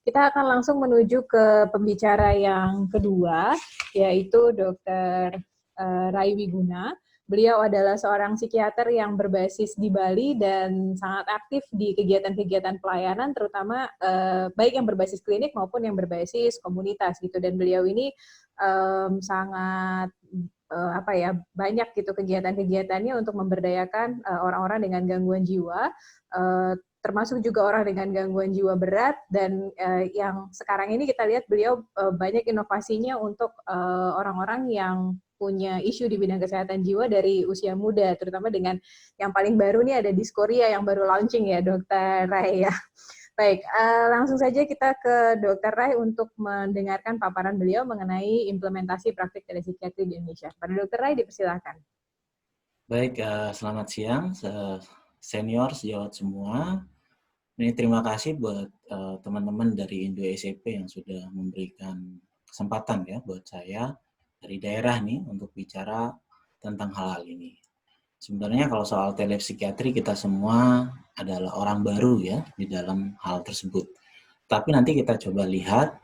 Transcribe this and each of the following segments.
Kita akan langsung menuju ke pembicara yang kedua, yaitu Dr. Rai Wiguna. Beliau adalah seorang psikiater yang berbasis di Bali dan sangat aktif di kegiatan-kegiatan pelayanan, terutama baik yang berbasis klinik maupun yang berbasis komunitas gitu. Dan beliau ini sangat banyak gitu kegiatan-kegiatannya untuk memberdayakan orang-orang dengan gangguan jiwa, termasuk juga orang dengan gangguan jiwa berat. Dan yang sekarang ini kita lihat beliau banyak inovasinya untuk orang-orang yang punya isu di bidang kesehatan jiwa dari usia muda, terutama dengan yang paling baru nih ada Diskoria yang baru launching ya, Dokter Rai ya. Baik, langsung saja kita ke Dokter Rai untuk mendengarkan paparan beliau mengenai implementasi praktik telepsikiatri di Indonesia. Pada Dokter Rai dipersilakan. Baik, selamat siang senior sejawat semua. Ini terima kasih buat teman-teman dari Indo SCP yang sudah memberikan kesempatan ya buat saya dari daerah nih untuk bicara tentang hal-hal ini. Sebenarnya kalau soal telepsikiatri kita semua adalah orang baru ya di dalam hal tersebut. Tapi nanti kita coba lihat,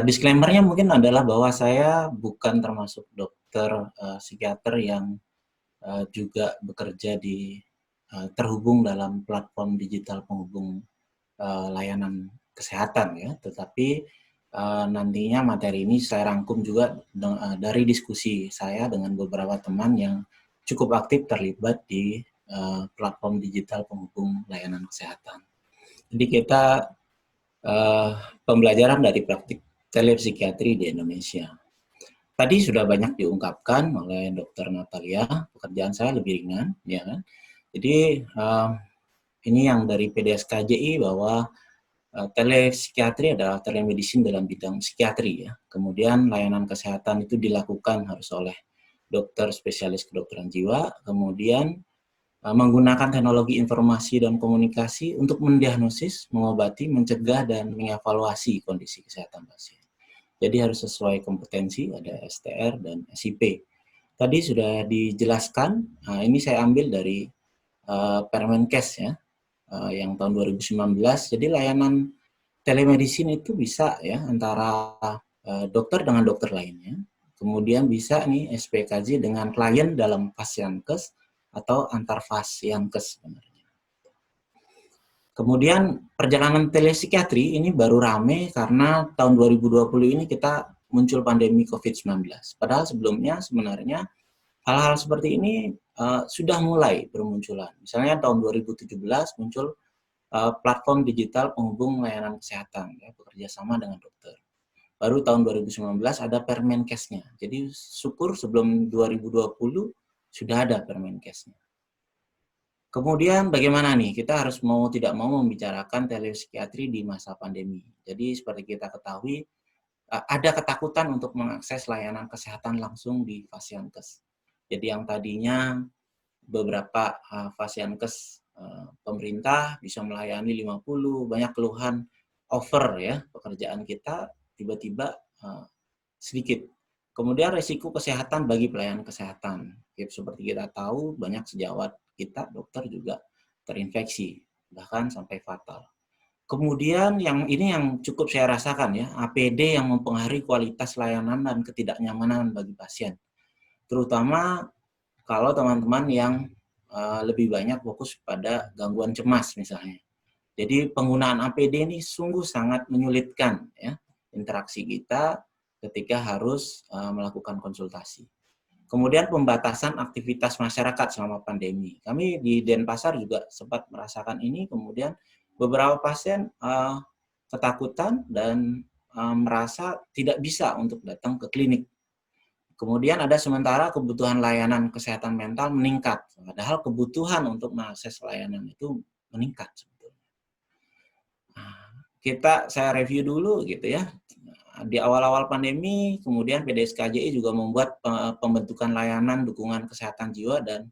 disclaimer-nya mungkin adalah bahwa saya bukan termasuk dokter psikiater yang juga bekerja di terhubung dalam platform digital penghubung layanan kesehatan ya, tetapi nantinya materi ini saya rangkum juga dari diskusi saya dengan beberapa teman yang cukup aktif terlibat di platform digital penghubung layanan kesehatan. Jadi kita pembelajaran dari praktik telepsikiatri di Indonesia. Tadi sudah banyak diungkapkan oleh Dr. Natalia, pekerjaan saya lebih ringan, ya kan? Jadi ini yang dari PDSKJI bahwa telepsikiatri adalah telemedicine dalam bidang psikiatri ya. Kemudian layanan kesehatan itu dilakukan harus oleh dokter spesialis kedokteran jiwa, kemudian menggunakan teknologi informasi dan komunikasi untuk mendiagnosis, mengobati, mencegah, dan mengevaluasi kondisi kesehatan pasien. Jadi harus sesuai kompetensi, ada STR dan SIP. Tadi sudah dijelaskan, ini saya ambil dari Permenkes ya, yang tahun 2019. Jadi layanan telemedicine itu bisa ya antara dokter dengan dokter lainnya. Kemudian bisa nih SPKJ dengan klien dalam Fasiankes atau antar Fasiankes sebenarnya. Kemudian perjalanan telepsikiatri ini baru rame karena tahun 2020 ini kita muncul pandemi COVID-19. Padahal sebelumnya sebenarnya hal-hal seperti ini sudah mulai bermunculan. Misalnya tahun 2017 muncul platform digital penghubung layanan kesehatan, ya, bekerja sama dengan dokter. Baru tahun 2019 ada Permenkesnya. Jadi syukur sebelum 2020 sudah ada Permenkesnya. Kemudian bagaimana nih? Kita harus mau tidak mau membicarakan telepsikiatri di masa pandemi. Jadi seperti kita ketahui, ada ketakutan untuk mengakses layanan kesehatan langsung di Fasiankes. Jadi yang tadinya beberapa Fasiankes pemerintah bisa melayani 50, banyak keluhan over ya pekerjaan kita, tiba-tiba sedikit. Kemudian risiko kesehatan bagi pelayanan kesehatan. Seperti kita tahu, banyak sejawat kita, dokter juga terinfeksi, bahkan sampai fatal. Kemudian yang ini yang cukup saya rasakan ya, APD yang mempengaruhi kualitas layanan dan ketidaknyamanan bagi pasien. Terutama kalau teman-teman yang lebih banyak fokus pada gangguan cemas misalnya. Jadi penggunaan APD ini sungguh sangat menyulitkan ya interaksi kita ketika harus melakukan konsultasi. Kemudian pembatasan aktivitas masyarakat selama pandemi. Kami di Denpasar juga sempat merasakan ini, kemudian beberapa pasien ketakutan dan merasa tidak bisa untuk datang ke klinik. Kemudian ada sementara kebutuhan layanan kesehatan mental meningkat, padahal kebutuhan untuk mengakses layanan itu meningkat sebetulnya. Saya review dulu gitu ya. Di awal-awal pandemi, kemudian PDSKJI juga membuat pembentukan layanan dukungan kesehatan jiwa dan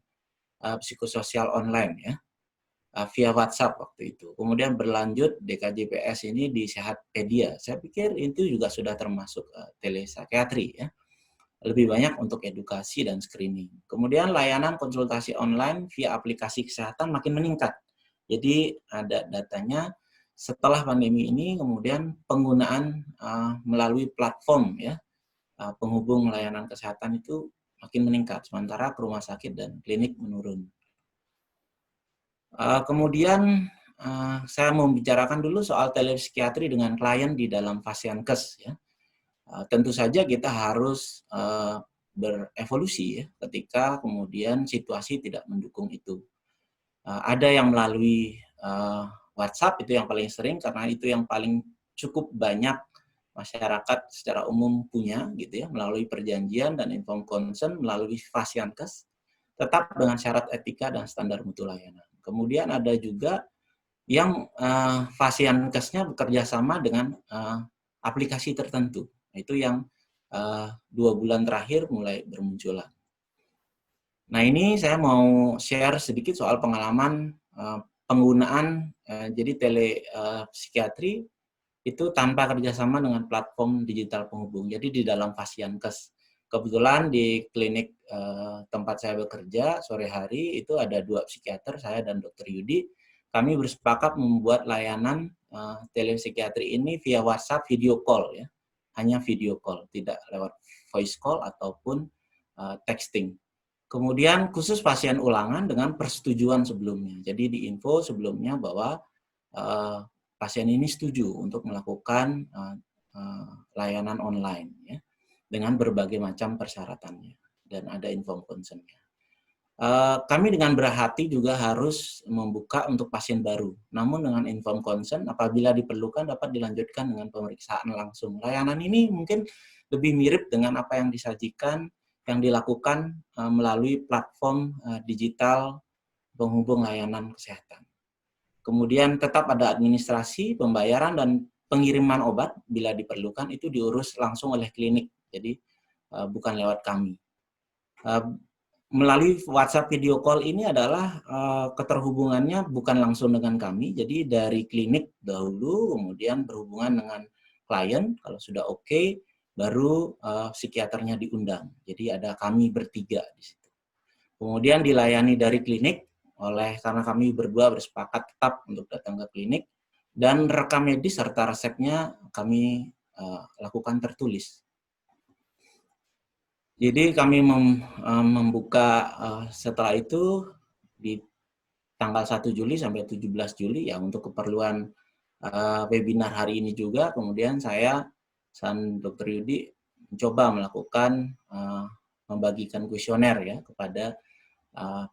psikososial online ya, via WhatsApp waktu itu. Kemudian berlanjut DKJPS ini di Sehatpedia. Saya pikir itu juga sudah termasuk telepsikiatri ya. Lebih banyak untuk edukasi dan screening. Kemudian layanan konsultasi online via aplikasi kesehatan makin meningkat. Jadi ada datanya setelah pandemi ini kemudian penggunaan melalui platform ya penghubung layanan kesehatan itu makin meningkat, sementara ke rumah sakit dan klinik menurun. Kemudian saya mau bicarakan dulu soal telepsikiatri dengan klien di dalam Fasiankes ya. Tentu saja kita harus berevolusi ya ketika kemudian situasi tidak mendukung itu. Ada yang melalui WhatsApp, itu yang paling sering karena itu yang paling cukup banyak masyarakat secara umum punya gitu ya, melalui perjanjian dan informed consent melalui Fasiankes, tetap dengan syarat etika dan standar mutu layanan. Kemudian ada juga yang Fasiankesnya bekerja sama dengan aplikasi tertentu. Itu yang 2 bulan terakhir mulai bermunculan. Nah, ini saya mau share sedikit soal pengalaman penggunaan jadi telepsikiatri itu tanpa kerjasama dengan platform digital penghubung. Jadi di dalam Fasiankes. Kebetulan di klinik tempat saya bekerja sore hari itu ada 2 psikiater, saya dan Dr. Yudi. Kami bersepakat membuat layanan telepsikiatri ini via WhatsApp video call ya. Hanya video call, tidak lewat voice call ataupun texting. Kemudian khusus pasien ulangan dengan persetujuan sebelumnya. Jadi diinfo sebelumnya bahwa pasien ini setuju untuk melakukan layanan online ya, dengan berbagai macam persyaratannya dan ada informed consent-nya. Kami dengan berhati juga harus membuka untuk pasien baru. Namun dengan informed consent apabila diperlukan dapat dilanjutkan dengan pemeriksaan langsung. Layanan ini mungkin lebih mirip dengan apa yang disajikan yang dilakukan melalui platform digital penghubung layanan kesehatan. Kemudian tetap ada administrasi, pembayaran, dan pengiriman obat bila diperlukan itu diurus langsung oleh klinik, jadi bukan lewat kami. Melalui WhatsApp video call ini adalah keterhubungannya bukan langsung dengan kami, jadi dari klinik dahulu, kemudian berhubungan dengan klien, kalau sudah oke, baru psikiaternya diundang. Jadi ada kami bertiga di situ. Kemudian dilayani dari klinik karena kami berdua bersepakat tetap untuk datang ke klinik dan rekam medis serta resepnya kami lakukan tertulis. Jadi kami membuka setelah itu di tanggal 1 Juli sampai 17 Juli ya untuk keperluan webinar hari ini juga. Kemudian saya dan Dr. Yudi mencoba melakukan membagikan kuesioner ya kepada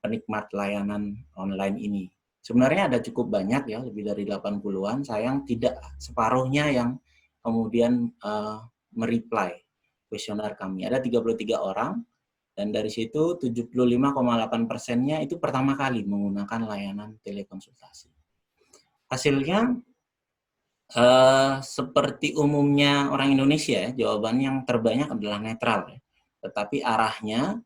penikmat layanan online ini. Sebenarnya ada cukup banyak ya, lebih dari 80-an, sayang tidak separuhnya yang kemudian mereply kuesioner kami. Ada 33 orang, dan dari situ 75,8%-nya itu pertama kali menggunakan layanan telekonsultasi. Hasilnya, seperti umumnya orang Indonesia, jawaban yang terbanyak adalah netral. Ya. Tetapi arahnya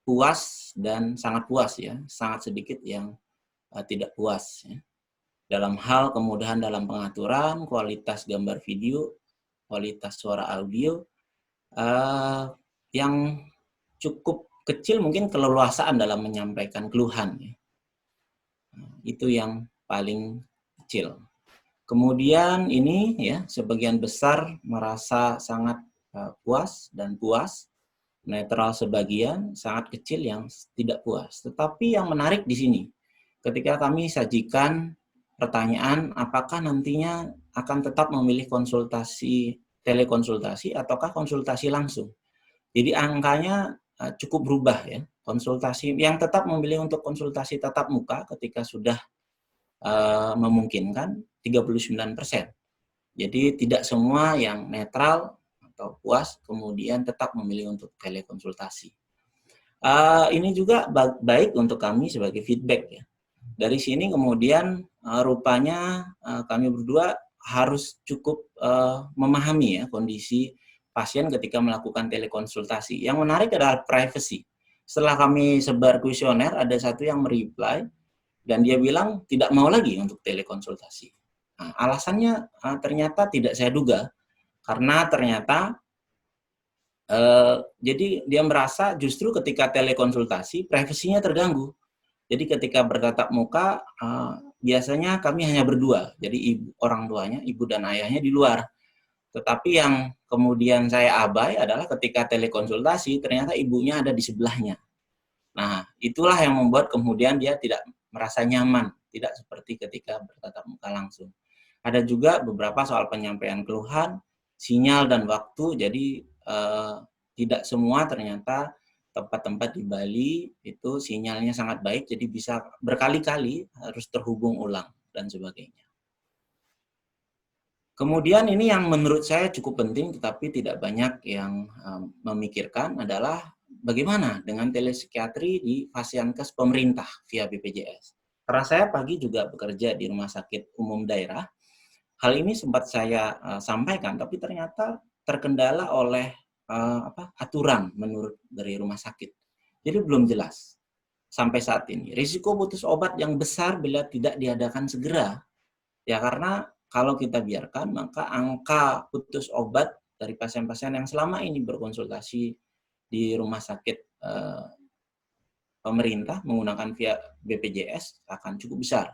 puas dan sangat puas ya, sangat sedikit yang tidak puas ya. Dalam hal kemudahan dalam pengaturan, kualitas gambar video, kualitas suara audio, yang cukup kecil mungkin keleluasaan dalam menyampaikan keluhan ya. Itu yang paling kecil. Kemudian ini ya sebagian besar merasa sangat puas dan puas. Netral sebagian, sangat kecil yang tidak puas. Tetapi yang menarik di sini, ketika kami sajikan pertanyaan apakah nantinya akan tetap memilih telekonsultasi ataukah konsultasi langsung. Jadi angkanya cukup berubah ya. Konsultasi yang tetap memilih untuk konsultasi tatap muka ketika sudah memungkinkan 39%. Jadi tidak semua yang netral atau puas, kemudian tetap memilih untuk telekonsultasi. Ini juga baik untuk kami sebagai feedback ya. Dari sini kemudian rupanya kami berdua harus cukup memahami ya kondisi pasien ketika melakukan telekonsultasi. Yang menarik adalah privacy. Setelah kami sebar kuesioner, ada satu yang mereply dan dia bilang tidak mau lagi untuk telekonsultasi. Nah, alasannya ternyata tidak saya duga. Karena ternyata jadi dia merasa justru ketika telekonsultasi privasinya terganggu. Jadi ketika bertatap muka biasanya kami hanya berdua, jadi orang tuanya, ibu dan ayahnya di luar. Tetapi yang kemudian saya abai adalah ketika telekonsultasi, ternyata ibunya ada di sebelahnya. Nah, itulah yang membuat kemudian dia tidak merasa nyaman, tidak seperti ketika bertatap muka langsung. Ada juga beberapa soal penyampaian keluhan, sinyal dan waktu, jadi tidak semua ternyata tempat-tempat di Bali itu sinyalnya sangat baik, jadi bisa berkali-kali harus terhubung ulang dan sebagainya. Kemudian ini yang menurut saya cukup penting tetapi tidak banyak yang memikirkan adalah bagaimana dengan telepsikiatri di Fasiankes pemerintah via BPJS. Karena saya pagi juga bekerja di rumah sakit umum daerah, hal ini sempat saya sampaikan tapi ternyata terkendala oleh aturan menurut dari rumah sakit. Jadi belum jelas sampai saat ini. Risiko putus obat yang besar bila tidak diadakan segera. Ya karena kalau kita biarkan, maka angka putus obat dari pasien-pasien yang selama ini berkonsultasi di rumah sakit pemerintah menggunakan via BPJS akan cukup besar.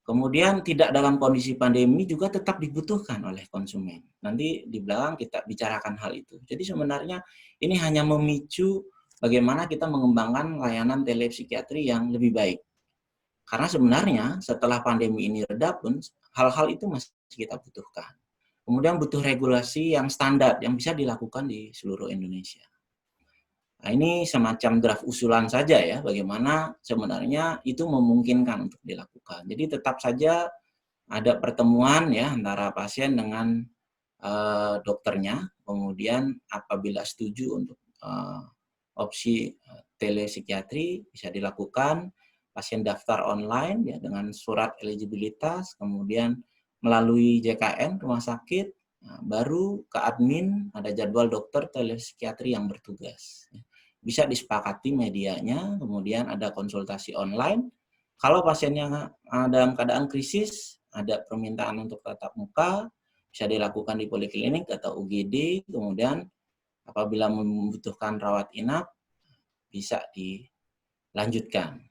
Kemudian tidak dalam kondisi pandemi juga tetap dibutuhkan oleh konsumen. Nanti di belakang kita bicarakan hal itu. Jadi sebenarnya ini hanya memicu bagaimana kita mengembangkan layanan telepsikiatri yang lebih baik. Karena sebenarnya setelah pandemi ini reda pun hal-hal itu masih kita butuhkan. Kemudian butuh regulasi yang standar yang bisa dilakukan di seluruh Indonesia. Nah, ini semacam draft usulan saja ya, bagaimana sebenarnya itu memungkinkan untuk dilakukan. Jadi tetap saja ada pertemuan ya antara pasien dengan dokternya, kemudian apabila setuju untuk opsi telepsikiatri bisa dilakukan, pasien daftar online ya dengan surat eligibilitas, kemudian melalui JKN rumah sakit, baru ke admin ada jadwal dokter telepsikiatri yang bertugas. Bisa disepakati medianya, kemudian ada konsultasi online. Kalau pasiennya dalam keadaan krisis, ada permintaan untuk tatap muka, bisa dilakukan di poliklinik atau UGD, kemudian apabila membutuhkan rawat inap, bisa dilanjutkan.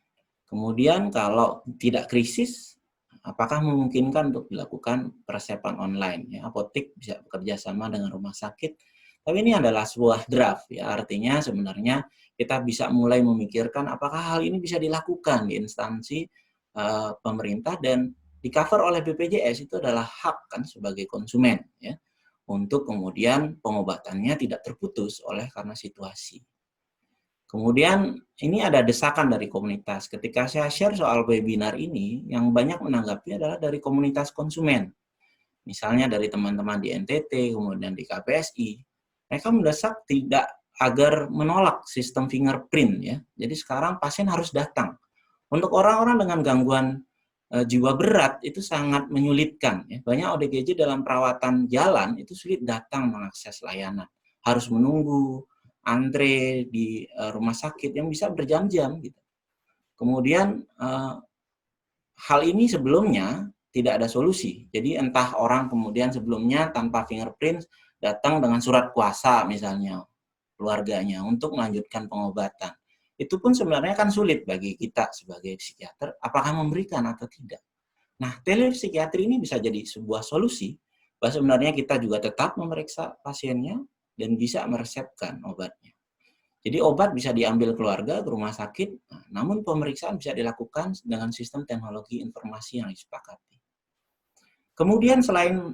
Kemudian kalau tidak krisis, apakah memungkinkan untuk dilakukan peresepan online? Ya, apotek bisa bekerja sama dengan rumah sakit. Tapi ini adalah sebuah draft, ya artinya sebenarnya kita bisa mulai memikirkan apakah hal ini bisa dilakukan di instansi pemerintah dan di cover oleh BPJS. Itu adalah hak kan sebagai konsumen, ya, untuk kemudian pengobatannya tidak terputus oleh karena situasi. Kemudian ini ada desakan dari komunitas. Ketika saya share soal webinar ini, yang banyak menanggapi adalah dari komunitas konsumen. Misalnya dari teman-teman di NTT, kemudian di KPSI. Mereka mendesak tidak agar menolak sistem fingerprint ya. Jadi sekarang pasien harus datang. Untuk orang-orang dengan gangguan jiwa berat itu sangat menyulitkan ya. Banyak ODGJ dalam perawatan jalan itu sulit datang mengakses layanan. Harus menunggu antre di rumah sakit yang bisa berjam-jam gitu. Kemudian hal ini sebelumnya tidak ada solusi. Jadi entah orang kemudian sebelumnya tanpa fingerprint datang dengan surat kuasa misalnya keluarganya untuk melanjutkan pengobatan. Itu pun sebenarnya kan sulit bagi kita sebagai psikiater apakah memberikan atau tidak. Nah, telepsikiatri ini bisa jadi sebuah solusi bahwa sebenarnya kita juga tetap memeriksa pasiennya dan bisa meresepkan obatnya. Jadi obat bisa diambil keluarga ke rumah sakit, namun pemeriksaan bisa dilakukan dengan sistem teknologi informasi yang disepakati. Kemudian selain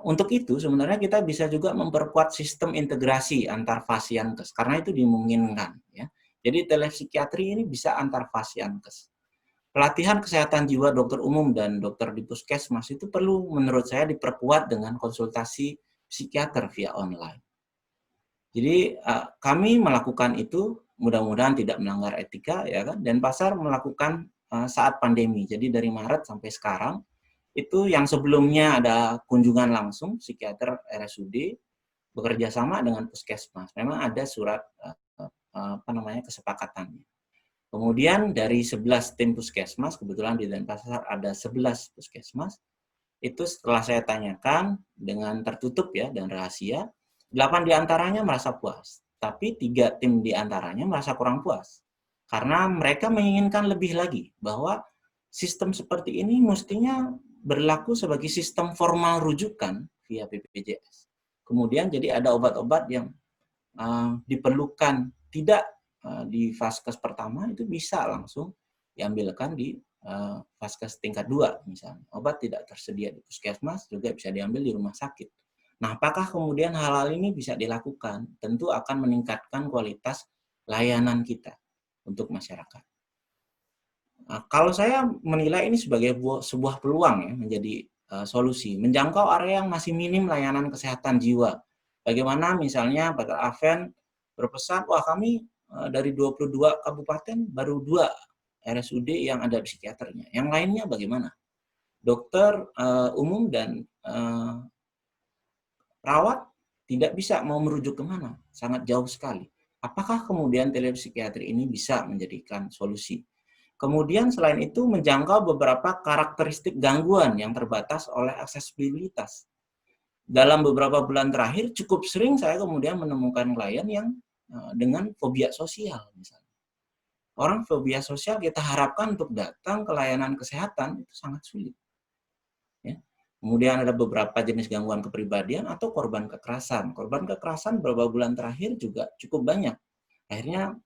untuk itu, sebenarnya kita bisa juga memperkuat sistem integrasi antar Fasiankes, karena itu dimungkinkan. Ya. Jadi telepsikiatri ini bisa antar Fasiankes. Pelatihan kesehatan jiwa dokter umum dan dokter di puskesmas itu perlu menurut saya diperkuat dengan konsultasi psikiater via online. Jadi kami melakukan itu mudah-mudahan tidak melanggar etika ya kan, dan pasar melakukan saat pandemi. Jadi dari Maret sampai sekarang itu yang sebelumnya ada kunjungan langsung psikiater RSUD bekerja sama dengan puskesmas. Memang ada surat kesepakatannya. Kemudian dari 11 tim puskesmas, kebetulan di Denpasar ada 11 puskesmas, itu setelah saya tanyakan dengan tertutup ya dan rahasia, 8 diantaranya merasa puas, tapi 3 tim diantaranya merasa kurang puas. Karena mereka menginginkan lebih lagi, bahwa sistem seperti ini mestinya berlaku sebagai sistem formal rujukan via BPJS. Kemudian jadi ada obat-obat yang diperlukan tidak di vaskes pertama, itu bisa langsung diambilkan di vaskes tingkat 2 misalnya. Obat tidak tersedia di puskesmas juga bisa diambil di rumah sakit. Nah, apakah kemudian hal-hal ini bisa dilakukan? Tentu akan meningkatkan kualitas layanan kita untuk masyarakat. Kalau saya menilai ini sebagai sebuah peluang ya menjadi solusi, menjangkau area yang masih minim layanan kesehatan jiwa. Bagaimana misalnya Dr. Aven berpesan, wah kami dari 22 kabupaten baru 2 RSUD yang ada psikiaternya. Yang lainnya bagaimana? Dokter umum dan perawat tidak bisa mau merujuk kemana, sangat jauh sekali. Apakah kemudian telepsikiatri ini bisa menjadikan solusi? Kemudian selain itu menjangkau beberapa karakteristik gangguan yang terbatas oleh aksesibilitas. Dalam beberapa bulan terakhir cukup sering saya kemudian menemukan klien yang dengan fobia sosial misalnya. Orang fobia sosial kita harapkan untuk datang ke layanan kesehatan itu sangat sulit. Ya. Kemudian ada beberapa jenis gangguan kepribadian atau korban kekerasan. Korban kekerasan beberapa bulan terakhir juga cukup banyak. Akhirnya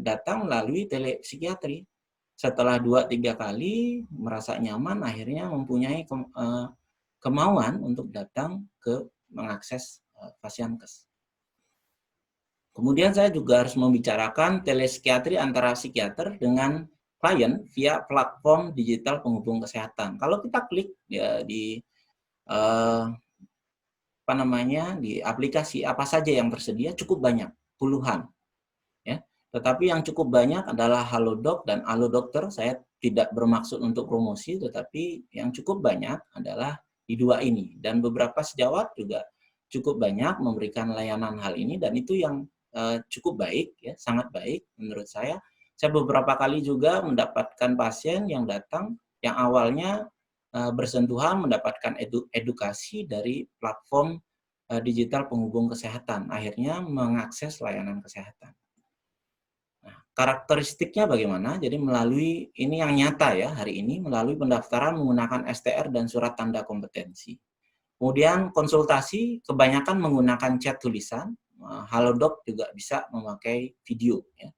datang melalui telepsikiatri. Setelah 2-3 kali merasa nyaman, akhirnya mempunyai kemauan untuk datang ke mengakses Fasiankes. Kemudian saya juga harus membicarakan telepsikiatri antara psikiater dengan klien via platform digital penghubung kesehatan. Kalau kita klik ya, di di aplikasi apa saja yang tersedia cukup banyak, puluhan. Ya. Tetapi yang cukup banyak adalah Halodoc dan Alodokter. Saya tidak bermaksud untuk promosi, tetapi yang cukup banyak adalah di 2 ini. Dan beberapa sejawat juga cukup banyak memberikan layanan hal ini, dan itu yang cukup baik, ya, sangat baik menurut saya. Saya beberapa kali juga mendapatkan pasien yang datang, yang awalnya bersentuhan mendapatkan edukasi dari platform digital penghubung kesehatan, akhirnya mengakses layanan kesehatan. Karakteristiknya bagaimana? Jadi melalui ini yang nyata ya hari ini, melalui pendaftaran menggunakan STR dan surat tanda kompetensi. Kemudian konsultasi kebanyakan menggunakan chat tulisan. Halodoc juga bisa memakai video. Ya.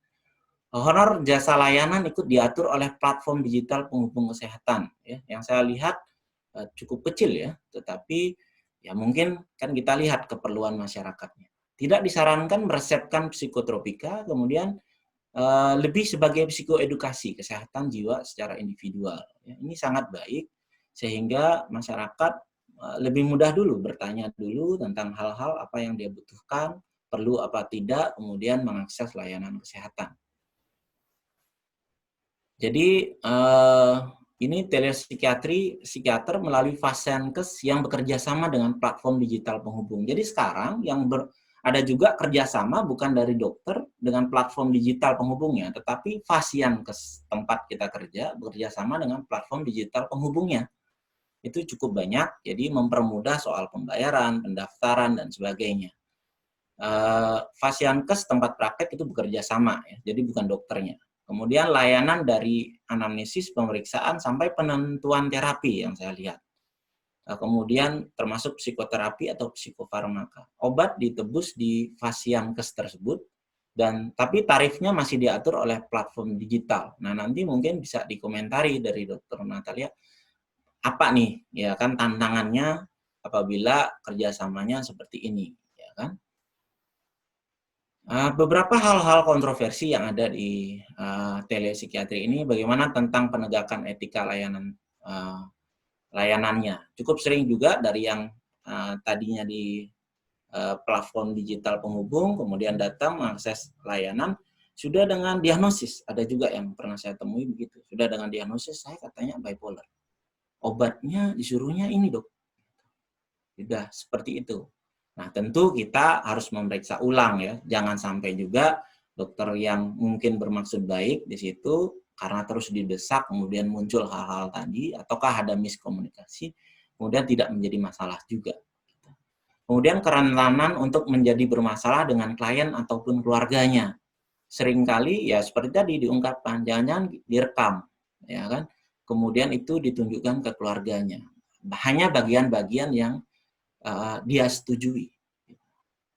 Honor jasa layanan ikut diatur oleh platform digital penghubung kesehatan. Ya. Yang saya lihat cukup kecil ya, tetapi ya mungkin kan kita lihat keperluan masyarakatnya. Tidak disarankan meresepkan psikotropika, kemudian lebih sebagai psikoedukasi kesehatan jiwa secara individual. Ini sangat baik sehingga masyarakat lebih mudah dulu bertanya dulu tentang hal-hal apa yang dia butuhkan, perlu apa tidak, kemudian mengakses layanan kesehatan. Jadi ini telepsikiater melalui Fasiankes yang bekerja sama dengan platform digital penghubung. Jadi sekarang yang ada juga kerjasama bukan dari dokter dengan platform digital penghubungnya, tetapi Fasiankes tempat kita kerja bekerja sama dengan platform digital penghubungnya. Itu cukup banyak, jadi mempermudah soal pembayaran, pendaftaran, dan sebagainya. Fasiankes tempat praktek itu bekerja sama, ya, jadi bukan dokternya. Kemudian layanan dari anamnesis, pemeriksaan, sampai penentuan terapi yang saya lihat. Kemudian termasuk psikoterapi atau psikofarmaka. Obat ditebus di Fasiankes tersebut, tapi tarifnya masih diatur oleh platform digital. Nah, nanti mungkin bisa dikomentari dari Dr. Natalia, apa nih ya kan tantangannya apabila kerjasamanya seperti ini, ya kan? Beberapa hal-hal kontroversi yang ada di telepsikiatri ini, bagaimana tentang penegakan etika layanannya. Cukup sering juga dari yang tadinya di platform digital penghubung, kemudian datang mengakses layanan, sudah dengan diagnosis. Ada juga yang pernah saya temui begitu. Sudah dengan diagnosis, saya katanya bipolar. Obatnya disuruhnya ini dok. Sudah seperti itu. Nah tentu kita harus memeriksa ulang ya. Jangan sampai juga dokter yang mungkin bermaksud baik di situ, karena terus didesak kemudian muncul hal-hal tadi, ataukah ada miskomunikasi, kemudian tidak menjadi masalah juga. Kemudian kerentanan untuk menjadi bermasalah dengan klien ataupun keluarganya. Seringkali ya seperti tadi diungkapkan, jangan-jangan direkam, ya kan? kemudian itu ditunjukkan ke keluarganya. Hanya bagian-bagian yang dia setujui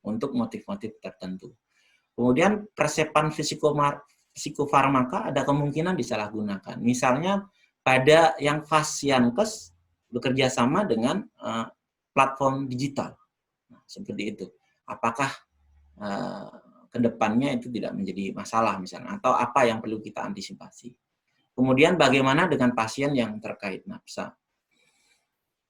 untuk motif-motif tertentu. Kemudian persepan psikofarmaka ada kemungkinan disalahgunakan. Misalnya pada yang Fasiankes bekerja sama dengan platform digital. Nah, seperti itu. Apakah ke depannya itu tidak menjadi masalah misalnya, atau apa yang perlu kita antisipasi. Kemudian bagaimana dengan pasien yang terkait nafsa.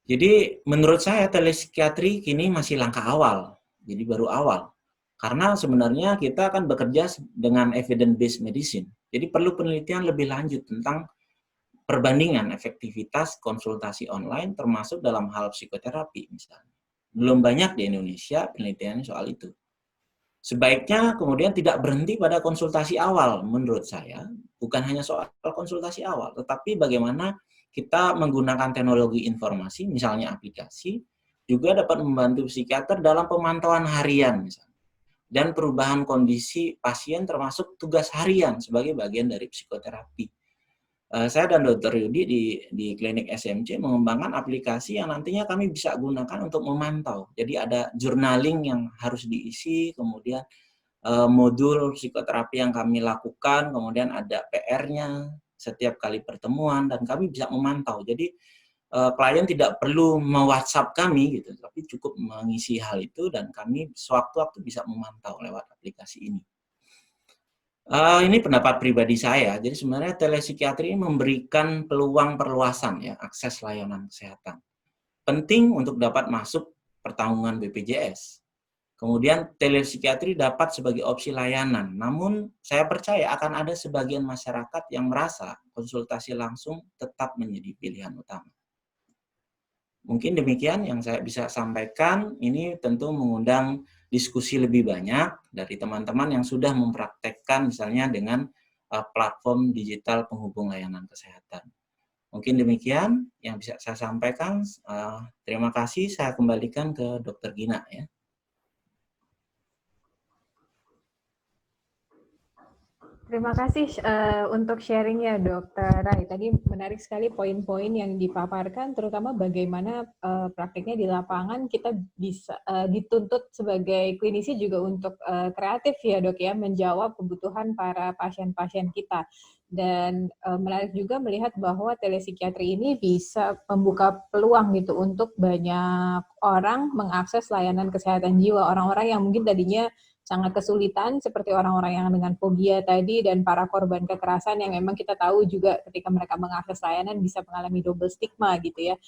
Jadi menurut saya telepsikiatri kini masih langkah awal, jadi baru awal. Karena sebenarnya kita akan bekerja dengan evidence-based medicine. Jadi perlu penelitian lebih lanjut tentang perbandingan efektivitas konsultasi online termasuk dalam hal psikoterapi misalnya. Belum banyak di Indonesia penelitian soal itu. Sebaiknya kemudian tidak berhenti pada konsultasi awal menurut saya, bukan hanya soal konsultasi awal, tetapi bagaimana kita menggunakan teknologi informasi, misalnya aplikasi, juga dapat membantu psikiater dalam pemantauan harian misalnya. Dan perubahan kondisi pasien termasuk tugas harian sebagai bagian dari psikoterapi. Saya dan Dr. Yudi di klinik SMC mengembangkan aplikasi yang nantinya kami bisa gunakan untuk memantau. Jadi ada journaling yang harus diisi, kemudian modul psikoterapi yang kami lakukan, kemudian ada PR-nya setiap kali pertemuan, dan kami bisa memantau. Jadi klien tidak perlu me-WhatsApp kami, gitu, tapi cukup mengisi hal itu, dan kami sewaktu-waktu bisa memantau lewat aplikasi ini. Ini pendapat pribadi saya. Jadi sebenarnya telepsikiatri memberikan peluang perluasan ya akses layanan kesehatan. Penting untuk dapat masuk pertanggungan BPJS. Kemudian telepsikiatri dapat sebagai opsi layanan. Namun saya percaya akan ada sebagian masyarakat yang merasa konsultasi langsung tetap menjadi pilihan utama. Mungkin demikian yang saya bisa sampaikan. Ini tentu mengundang diskusi lebih banyak dari teman-teman yang sudah mempraktekkan misalnya dengan platform digital penghubung layanan kesehatan. Mungkin demikian yang bisa saya sampaikan. Terima kasih, saya kembalikan ke Dr. Gina ya. Terima kasih untuk sharingnya, Dr. Rai. Tadi menarik sekali poin-poin yang dipaparkan, terutama bagaimana praktiknya di lapangan kita bisa dituntut sebagai klinisi juga untuk kreatif ya, Dok ya, menjawab kebutuhan para pasien-pasien kita. Dan menarik juga melihat bahwa telepsikiatri ini bisa membuka peluang gitu untuk banyak orang mengakses layanan kesehatan jiwa, orang-orang yang mungkin tadinya sangat kesulitan seperti orang-orang yang dengan fobia tadi dan para korban kekerasan yang memang kita tahu juga ketika mereka mengakses layanan bisa mengalami double stigma gitu ya.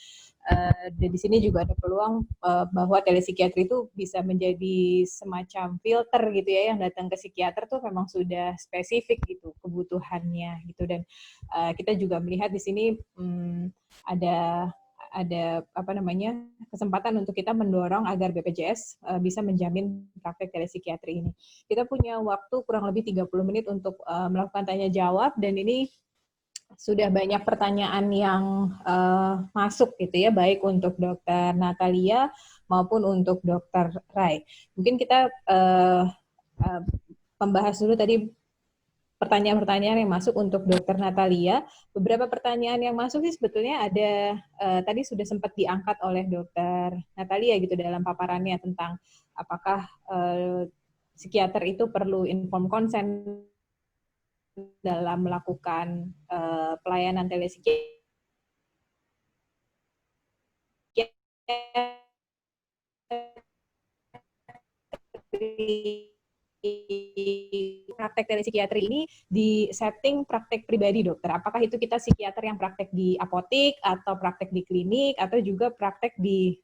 Dan di sini juga ada peluang bahwa telepsikiatri itu bisa menjadi semacam filter gitu ya, yang datang ke psikiater tuh memang sudah spesifik gitu kebutuhannya gitu. Dan kita juga melihat di sini ada kesempatan untuk kita mendorong agar BPJS bisa menjamin praktek telepsikiatri ini. Kita punya waktu kurang lebih 30 menit untuk melakukan tanya jawab, dan ini sudah banyak pertanyaan yang masuk gitu ya, baik untuk Dr. Natalia maupun untuk Dr. Rai. Mungkin kita membahas dulu tadi pertanyaan-pertanyaan yang masuk untuk Dr. Natalia. Beberapa pertanyaan yang masuk sih sebetulnya ada tadi sudah sempat diangkat oleh Dr. Natalia gitu dalam paparannya tentang apakah psikiater itu perlu informed consent dalam melakukan pelayanan telepsikiatri. Praktek telepsikiatri ini di setting praktek pribadi, dokter. Apakah itu kita psikiater yang praktek di apotik atau praktek di klinik atau juga praktek di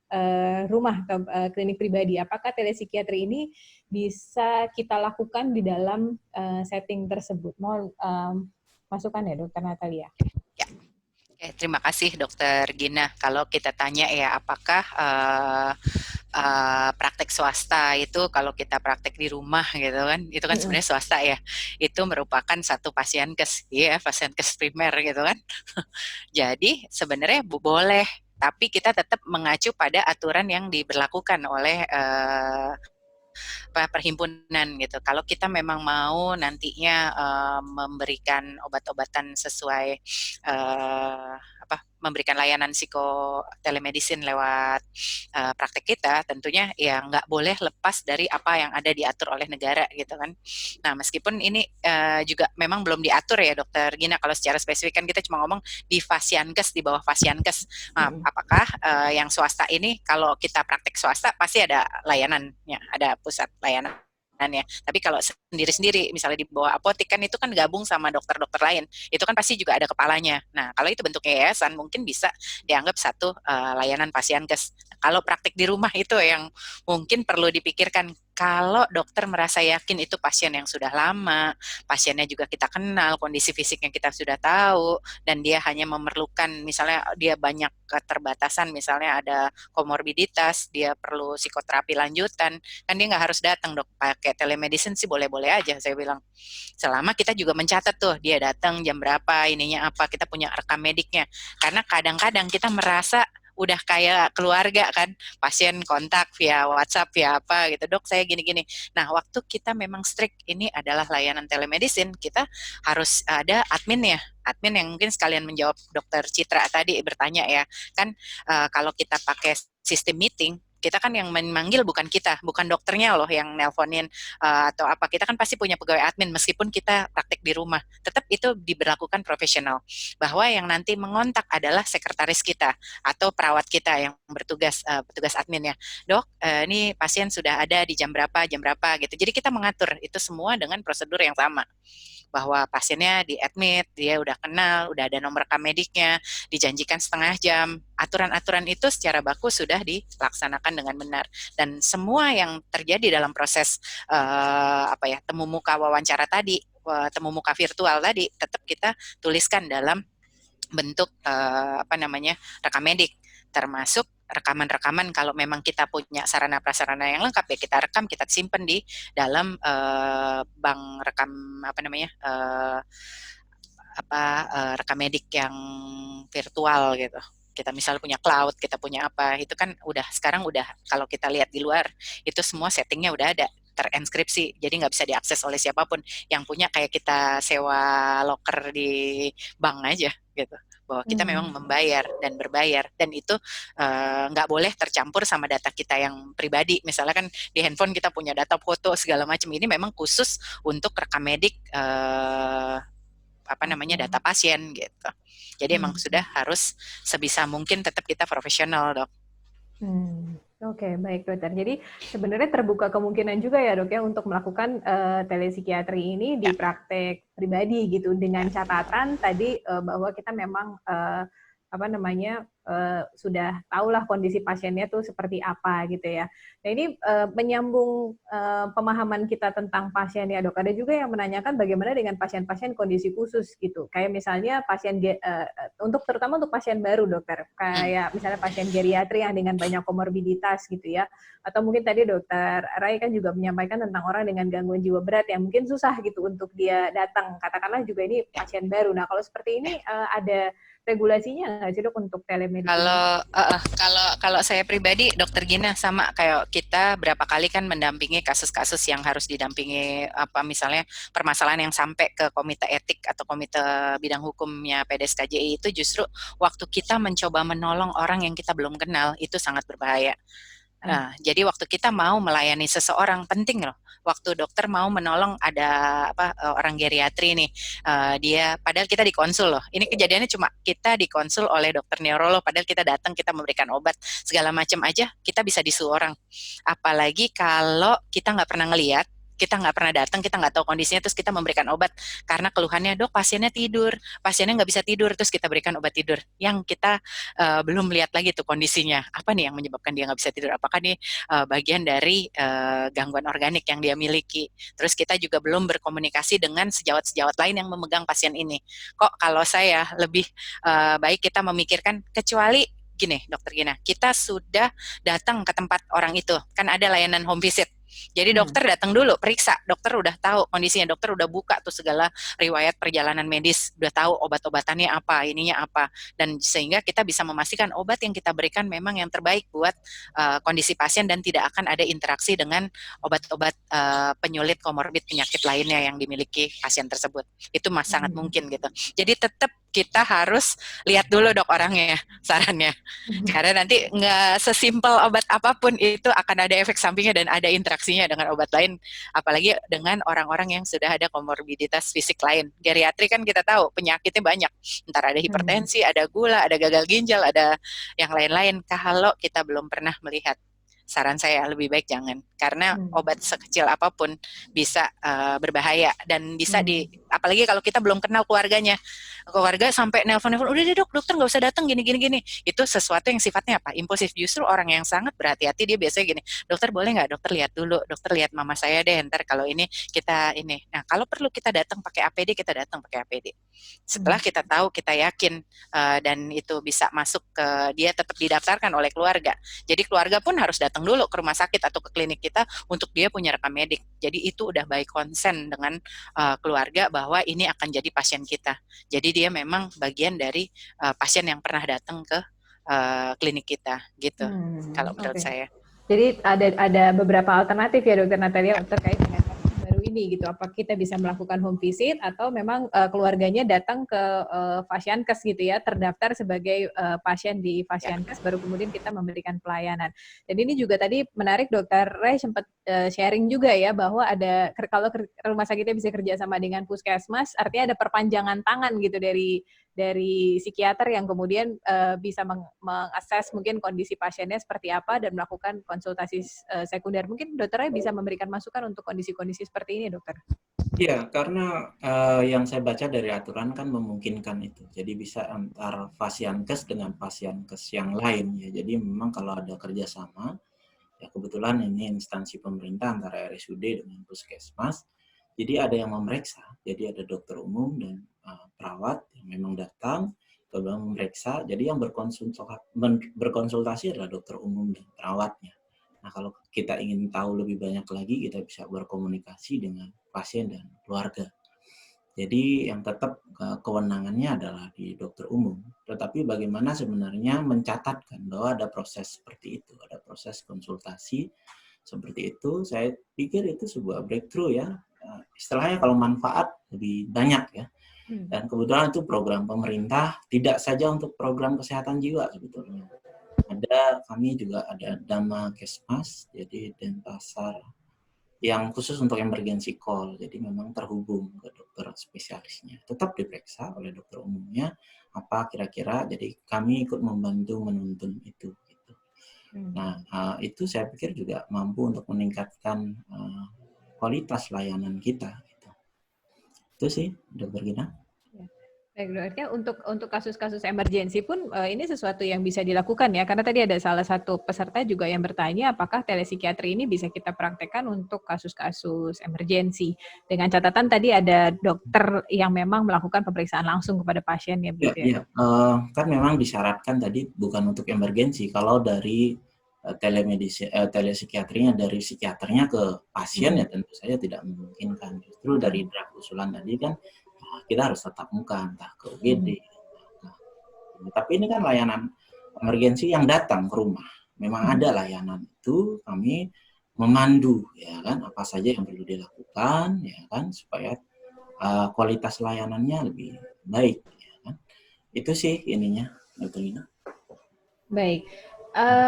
rumah atau klinik pribadi? Apakah telepsikiatri ini bisa kita lakukan di dalam setting tersebut? Mau masukan ya, Dokter Natalia? Ya. Terima kasih Dokter Gina. Kalau kita tanya ya apakah praktek swasta itu kalau kita praktek di rumah gitu kan, itu kan sebenarnya swasta ya, itu merupakan satu pasienkes ya, pasienkes primer gitu kan. Jadi sebenarnya boleh, tapi kita tetap mengacu pada aturan yang diberlakukan oleh perhimpunan gitu. Kalau kita memang mau nantinya memberikan obat-obatan sesuai memberikan layanan telemedicine lewat praktek kita, tentunya ya nggak boleh lepas dari apa yang ada diatur oleh negara gitu kan. Nah, meskipun ini juga memang belum diatur ya Dokter Gina, kalau secara spesifik kan kita cuma ngomong di Fasiankes, di bawah Fasiankes. Nah, apakah yang swasta ini, kalau kita praktek swasta pasti ada layanannya, ada pusat layanan ya. Tapi kalau sendiri-sendiri, misalnya di bawah apotek kan itu kan gabung sama dokter-dokter lain, itu kan pasti juga ada kepalanya. Nah, kalau itu bentuknya yayasan, mungkin bisa dianggap satu layanan Fasiankes. Kalau praktik di rumah itu yang mungkin perlu dipikirkan. Kalau dokter merasa yakin itu pasien yang sudah lama, pasiennya juga kita kenal, kondisi fisiknya kita sudah tahu, dan dia hanya memerlukan, misalnya dia banyak keterbatasan, misalnya ada komorbiditas, dia perlu psikoterapi lanjutan, kan dia nggak harus datang dok, pakai telemedicine sih boleh-boleh aja saya bilang. Selama kita juga mencatat tuh, dia datang jam berapa, ininya apa, kita punya rekam mediknya. Karena kadang-kadang kita merasa udah kayak keluarga kan, pasien kontak via WhatsApp, via apa gitu, dok saya gini-gini. Nah, waktu kita memang strict ini adalah layanan telemedicine, kita harus ada admin ya, admin yang mungkin sekalian menjawab Dokter Citra tadi bertanya ya, kan kalau kita pakai sistem meeting, kita kan yang memanggil bukan kita, bukan dokternya loh yang nelponin atau apa. Kita kan pasti punya pegawai admin meskipun kita praktek di rumah. Tetap itu diberlakukan profesional. Bahwa yang nanti mengontak adalah sekretaris kita atau perawat kita yang bertugas petugas adminnya. Dok, ini pasien sudah ada di jam berapa gitu. Jadi kita mengatur itu semua dengan prosedur yang sama. Bahwa pasiennya di-admit, dia udah kenal, udah ada nomor rekam mediknya, dijanjikan setengah jam. Aturan-aturan itu secara baku sudah dilaksanakan dengan benar. Dan semua yang terjadi dalam proses temu muka wawancara tadi, temu muka virtual tadi, tetap kita tuliskan dalam bentuk rekam medik, termasuk rekaman-rekaman kalau memang kita punya sarana prasarana yang lengkap ya kita rekam, kita simpan di dalam bank rekam rekam medik yang virtual gitu. Kita misal punya cloud, kita punya apa, itu kan sekarang udah kalau kita lihat di luar itu semua settingnya udah ada terenskripsi, jadi nggak bisa diakses oleh siapapun. Yang punya kayak kita sewa locker di bank aja gitu, bahwa kita memang membayar dan berbayar, dan itu nggak boleh tercampur sama data kita yang pribadi. Misalnya kan di handphone kita punya data foto segala macam, ini memang khusus untuk rekam medik data pasien gitu. Jadi emang sudah harus sebisa mungkin tetap kita profesional dok. Oke, baik dokter. Jadi sebenarnya terbuka kemungkinan juga ya dok ya untuk melakukan telepsikiatri ini di praktek pribadi gitu, dengan catatan tadi bahwa kita memang sudah tahulah kondisi pasiennya tuh seperti apa gitu ya. Nah ini menyambung pemahaman kita tentang pasien ya dok. Ada juga yang menanyakan bagaimana dengan pasien-pasien kondisi khusus gitu. Kayak misalnya terutama untuk pasien baru dokter. Kayak misalnya pasien geriatri yang dengan banyak komorbiditas gitu ya. Atau mungkin tadi dokter Rai kan juga menyampaikan tentang orang dengan gangguan jiwa berat yang mungkin susah gitu untuk dia datang. Katakanlah juga ini pasien baru. Nah kalau seperti ini ada regulasinya nggak sih dok untuk telemedicine? Kalau saya pribadi, Dokter Gina, sama kayak kita berapa kali kan mendampingi kasus-kasus yang harus didampingi misalnya permasalahan yang sampai ke komite etik atau komite bidang hukumnya PDSKJI, itu justru waktu kita mencoba menolong orang yang kita belum kenal itu sangat berbahaya. Nah, jadi waktu kita mau melayani seseorang, penting loh. Waktu dokter mau menolong ada orang geriatri nih, dia padahal kita dikonsul loh. Ini kejadiannya cuma kita dikonsul oleh dokter neurolog, padahal kita datang, kita memberikan obat segala macam aja, kita bisa disuruh orang. Apalagi kalau kita nggak pernah ngelihat, kita nggak pernah datang, kita nggak tahu kondisinya, terus kita memberikan obat karena keluhannya, dok pasiennya nggak bisa tidur, terus kita berikan obat tidur yang kita belum lihat lagi tuh kondisinya apa nih yang menyebabkan dia nggak bisa tidur, apakah nih bagian dari gangguan organik yang dia miliki. Terus kita juga belum berkomunikasi dengan sejawat-sejawat lain yang memegang pasien ini. Kok kalau saya lebih baik kita memikirkan, kecuali gini dokter Gina, kita sudah datang ke tempat orang itu, kan ada layanan home visit. Jadi dokter datang dulu, periksa, dokter udah tahu kondisinya, dokter udah buka tuh segala riwayat perjalanan medis, udah tahu obat-obatannya apa, ininya apa, dan sehingga kita bisa memastikan obat yang kita berikan memang yang terbaik buat kondisi pasien dan tidak akan ada interaksi dengan obat-obat penyulit komorbid penyakit lainnya yang dimiliki pasien tersebut. Itu sangat mungkin gitu. Jadi tetap kita harus lihat dulu dok orangnya, sarannya. Karena nanti nggak sesimpel obat apapun itu akan ada efek sampingnya dan ada interaksinya dengan obat lain, apalagi dengan orang-orang yang sudah ada komorbiditas fisik lain. Geriatri kan kita tahu penyakitnya banyak, entar ada hipertensi, ada gula, ada gagal ginjal, ada yang lain-lain. Kalau kita belum pernah melihat, saran saya lebih baik jangan, karena obat sekecil apapun bisa berbahaya dan bisa apalagi kalau kita belum kenal keluarganya, keluarga sampai nelpon, udah deh dok, dokter nggak usah datang gini, itu sesuatu yang sifatnya apa? Impulsif. Justru orang yang sangat berhati-hati dia biasanya gini, dokter boleh nggak, dokter lihat dulu, dokter lihat mama saya deh, ntar kalau ini kita ini. Nah kalau perlu kita datang pakai APD, kita datang pakai APD. Setelah kita tahu, kita yakin dan itu bisa masuk ke dia, tetap didaftarkan oleh keluarga. Jadi keluarga pun harus datang dulu ke rumah sakit atau ke klinik kita untuk dia punya rekam medik. Jadi itu udah by consent dengan keluarga bahwa ini akan jadi pasien kita. Jadi dia memang bagian dari pasien yang pernah datang ke klinik kita, gitu. Kalau menurut saya. Jadi ada beberapa alternatif ya Dokter Natalia terkait dengan baru ini gitu. Apa kita bisa melakukan home visit atau memang keluarganya datang ke Fasiankes gitu ya, terdaftar sebagai pasien di Fasiankes, baru kemudian kita memberikan pelayanan. Dan ini juga tadi menarik Dokter Ray sempat sharing juga ya bahwa ada kalau rumah sakitnya bisa kerja sama dengan puskesmas, artinya ada perpanjangan tangan gitu dari psikiater yang kemudian bisa mengakses mungkin kondisi pasiennya seperti apa dan melakukan konsultasi sekunder. Mungkin Dokter Ray bisa memberikan masukan untuk kondisi-kondisi seperti ini, Dokter. Iya, karena yang saya baca dari aturan kan memungkinkan itu. Jadi bisa antara Fasiankes dengan Fasiankes yang lain ya. Jadi memang kalau ada kerjasama, ya kebetulan ini instansi pemerintah antara RSUD dengan puskesmas. Jadi ada yang memeriksa. Jadi ada dokter umum dan perawat yang memang datang, kemudian memeriksa. Jadi yang berkonsultasi adalah dokter umum dan perawatnya. Nah, kalau kita ingin tahu lebih banyak lagi, kita bisa berkomunikasi dengan pasien dan keluarga. Jadi yang tetap kewenangannya adalah di dokter umum. Tetapi bagaimana sebenarnya mencatatkan bahwa ada proses seperti itu, ada proses konsultasi seperti itu, saya pikir itu sebuah breakthrough ya. Istilahnya kalau manfaat lebih banyak ya. Dan kebetulan itu program pemerintah, tidak saja untuk program kesehatan jiwa sebetulnya. Kami juga ada Dama Kesmas, jadi Denpasar, yang khusus untuk emergency call, jadi memang terhubung ke dokter spesialisnya. Tetap diperiksa oleh dokter umumnya, apa kira-kira, jadi kami ikut membantu menuntun itu. Gitu. Nah, itu saya pikir juga mampu untuk meningkatkan kualitas layanan kita. Gitu. Itu sih, Dr. Gina. Baik, artinya untuk kasus-kasus emergensi pun ini sesuatu yang bisa dilakukan ya, karena tadi ada salah satu peserta juga yang bertanya apakah telepsikiatri ini bisa kita praktekkan untuk kasus-kasus emergensi. Dengan catatan tadi ada dokter yang memang melakukan pemeriksaan langsung kepada pasien ya, begitu ya? Iya. Kan memang disyaratkan tadi bukan untuk emergensi, kalau dari telepsikiatrinya dari psikiaternya ke pasien ya tentu saja tidak memungkinkan. Justru dari draft usulan tadi kan kita harus tatap muka, entah ke UGD. Tapi ini kan layanan emergensi yang datang ke rumah. Memang ada layanan itu, kami memandu ya kan apa saja yang perlu dilakukan ya kan supaya kualitas layanannya lebih baik ya kan. Itu sih ininya, Dr. Lina. Baik.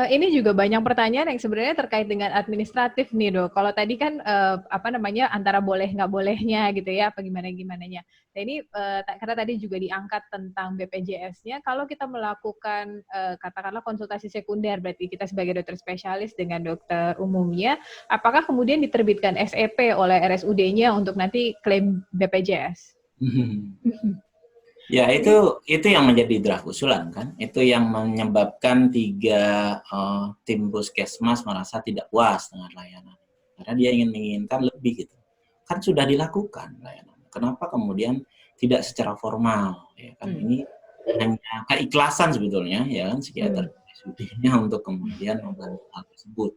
Ini juga banyak pertanyaan yang sebenarnya terkait dengan administratif nih Dok. Kalau tadi kan antara boleh nggak bolehnya gitu ya, apa gimananya. Nah ini karena tadi juga diangkat tentang BPJS-nya, kalau kita melakukan katakanlah konsultasi sekunder, berarti kita sebagai dokter spesialis dengan dokter umumnya, apakah kemudian diterbitkan SEP oleh RSUD-nya untuk nanti klaim BPJS? Ya, itu yang menjadi draft usulan kan. Itu yang menyebabkan 3 tim puskesmas merasa tidak puas dengan layanan. Karena dia menginginkan lebih gitu. Kan sudah dilakukan layanan. Kenapa kemudian tidak secara formal ya kan. Ini hanya keikhlasan sebetulnya ya kan psikiater studinya untuk kemudian membantu hal tersebut,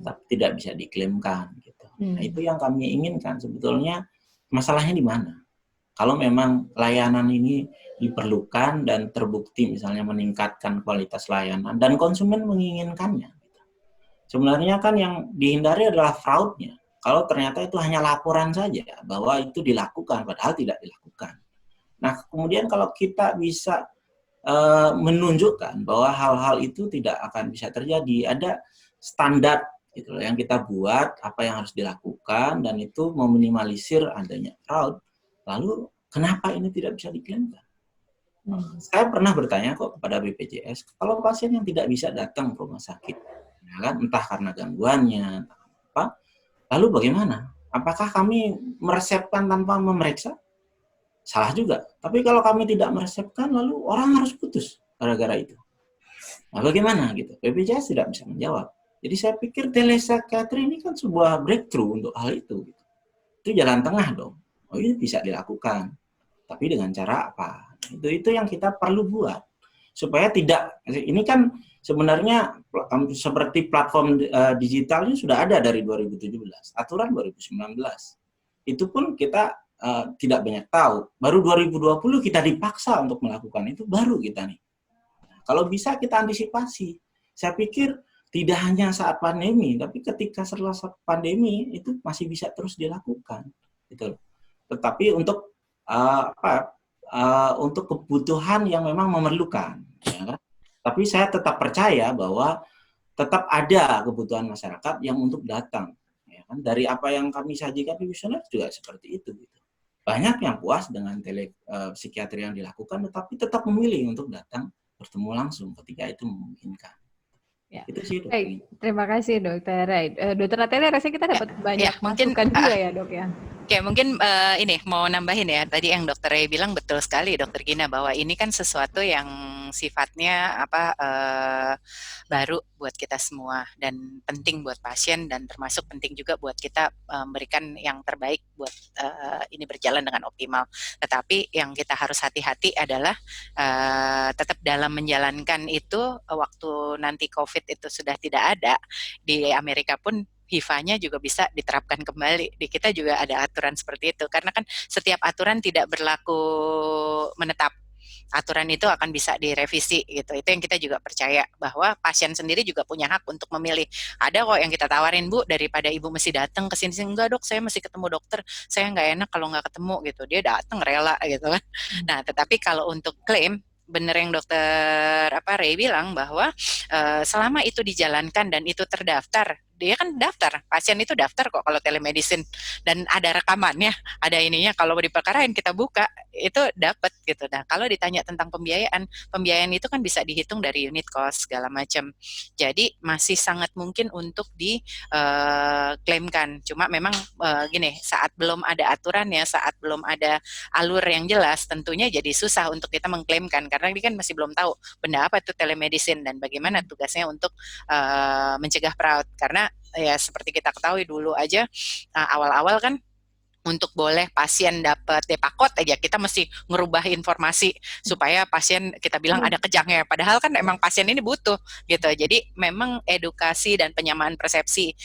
tapi tidak bisa diklaimkan gitu. Nah, itu yang kami inginkan sebetulnya. Masalahnya di mana? Kalau memang layanan ini diperlukan dan terbukti misalnya meningkatkan kualitas layanan dan konsumen menginginkannya, sebenarnya kan yang dihindari adalah fraudnya. Kalau ternyata itu hanya laporan saja bahwa itu dilakukan, padahal tidak dilakukan. Nah, kemudian kalau kita bisa menunjukkan bahwa hal-hal itu tidak akan bisa terjadi, ada standar gitu loh, yang kita buat, apa yang harus dilakukan, dan itu meminimalisir adanya fraud. Lalu kenapa ini tidak bisa diklaimkan? Saya pernah bertanya kok kepada BPJS, kalau pasien yang tidak bisa datang ke rumah sakit, ya kan, entah karena gangguannya, entah apa, lalu bagaimana? Apakah kami meresepkan tanpa memeriksa? Salah juga. Tapi kalau kami tidak meresepkan, lalu orang harus putus gara-gara itu. Nah, bagaimana gitu? BPJS tidak bisa menjawab. Jadi saya pikir telepsykiatri ini kan sebuah breakthrough untuk hal itu. Itu jalan tengah dong. Oh, ini bisa dilakukan. Tapi dengan cara apa? Itu yang kita perlu buat. Supaya tidak, ini kan sebenarnya seperti platform digital ini sudah ada dari 2017. Aturan 2019. Itu pun kita tidak banyak tahu. Baru 2020 kita dipaksa untuk melakukan itu, baru kita nih. Nah, kalau bisa kita antisipasi. Saya pikir tidak hanya saat pandemi, tapi ketika setelah pandemi itu masih bisa terus dilakukan. Gitu. Tetapi untuk untuk kebutuhan yang memang memerlukan. Ya kan? Tapi saya tetap percaya bahwa tetap ada kebutuhan masyarakat yang untuk datang. Ya kan? Dari apa yang kami sajikan di Visioner juga seperti itu. Gitu. Banyak yang puas dengan telepsikiatri yang dilakukan, tetapi tetap memilih untuk datang bertemu langsung ketika itu memungkinkan. Ya. Itu sih, Dok. Baik, terima kasih Dokter Rai. Dokter Natalia, rasanya kita dapat banyak masukan juga ya, Dok ya. Oke, mungkin ini mau nambahin ya, tadi yang Dokter Ray bilang betul sekali, Dokter Gina, bahwa ini kan sesuatu yang sifatnya baru buat kita semua dan penting buat pasien dan termasuk penting juga buat kita memberikan yang terbaik buat ini berjalan dengan optimal. Tetapi yang kita harus hati-hati adalah tetap dalam menjalankan itu waktu nanti COVID itu sudah tidak ada, di Amerika pun HIPAA-nya juga bisa diterapkan kembali. Di kita juga ada aturan seperti itu. Karena kan setiap aturan tidak berlaku menetap. Aturan itu akan bisa direvisi gitu. Itu yang kita juga percaya bahwa pasien sendiri juga punya hak untuk memilih. Ada kok yang kita tawarin, Bu, daripada Ibu mesti datang ke sini, enggak Dok, saya mesti ketemu dokter. Saya nggak enak kalau nggak ketemu gitu. Dia datang rela gitu kan. Nah, tetapi kalau untuk klaim, bener yang Dokter Ray bilang bahwa selama itu dijalankan dan itu terdaftar, dia kan daftar, pasien itu daftar kok kalau telemedicine dan ada rekamannya, ada ininya, kalau diperkarain kita buka itu dapat gitu. Nah, kalau ditanya tentang pembiayaan itu kan bisa dihitung dari unit cost segala macam. Jadi masih sangat mungkin untuk diklaimkan. Cuma memang gini, saat belum ada aturannya, saat belum ada alur yang jelas, tentunya jadi susah untuk kita mengklaimkan karena ini kan masih belum tahu benda apa itu telemedicine dan bagaimana tugasnya untuk mencegah fraud. Karena ya seperti kita ketahui dulu aja awal-awal kan untuk boleh pasien dapat Depakot aja kita mesti ngerubah informasi supaya pasien kita bilang ada kejangnya, padahal kan emang pasien ini butuh gitu. Jadi memang edukasi dan penyamaan persepsi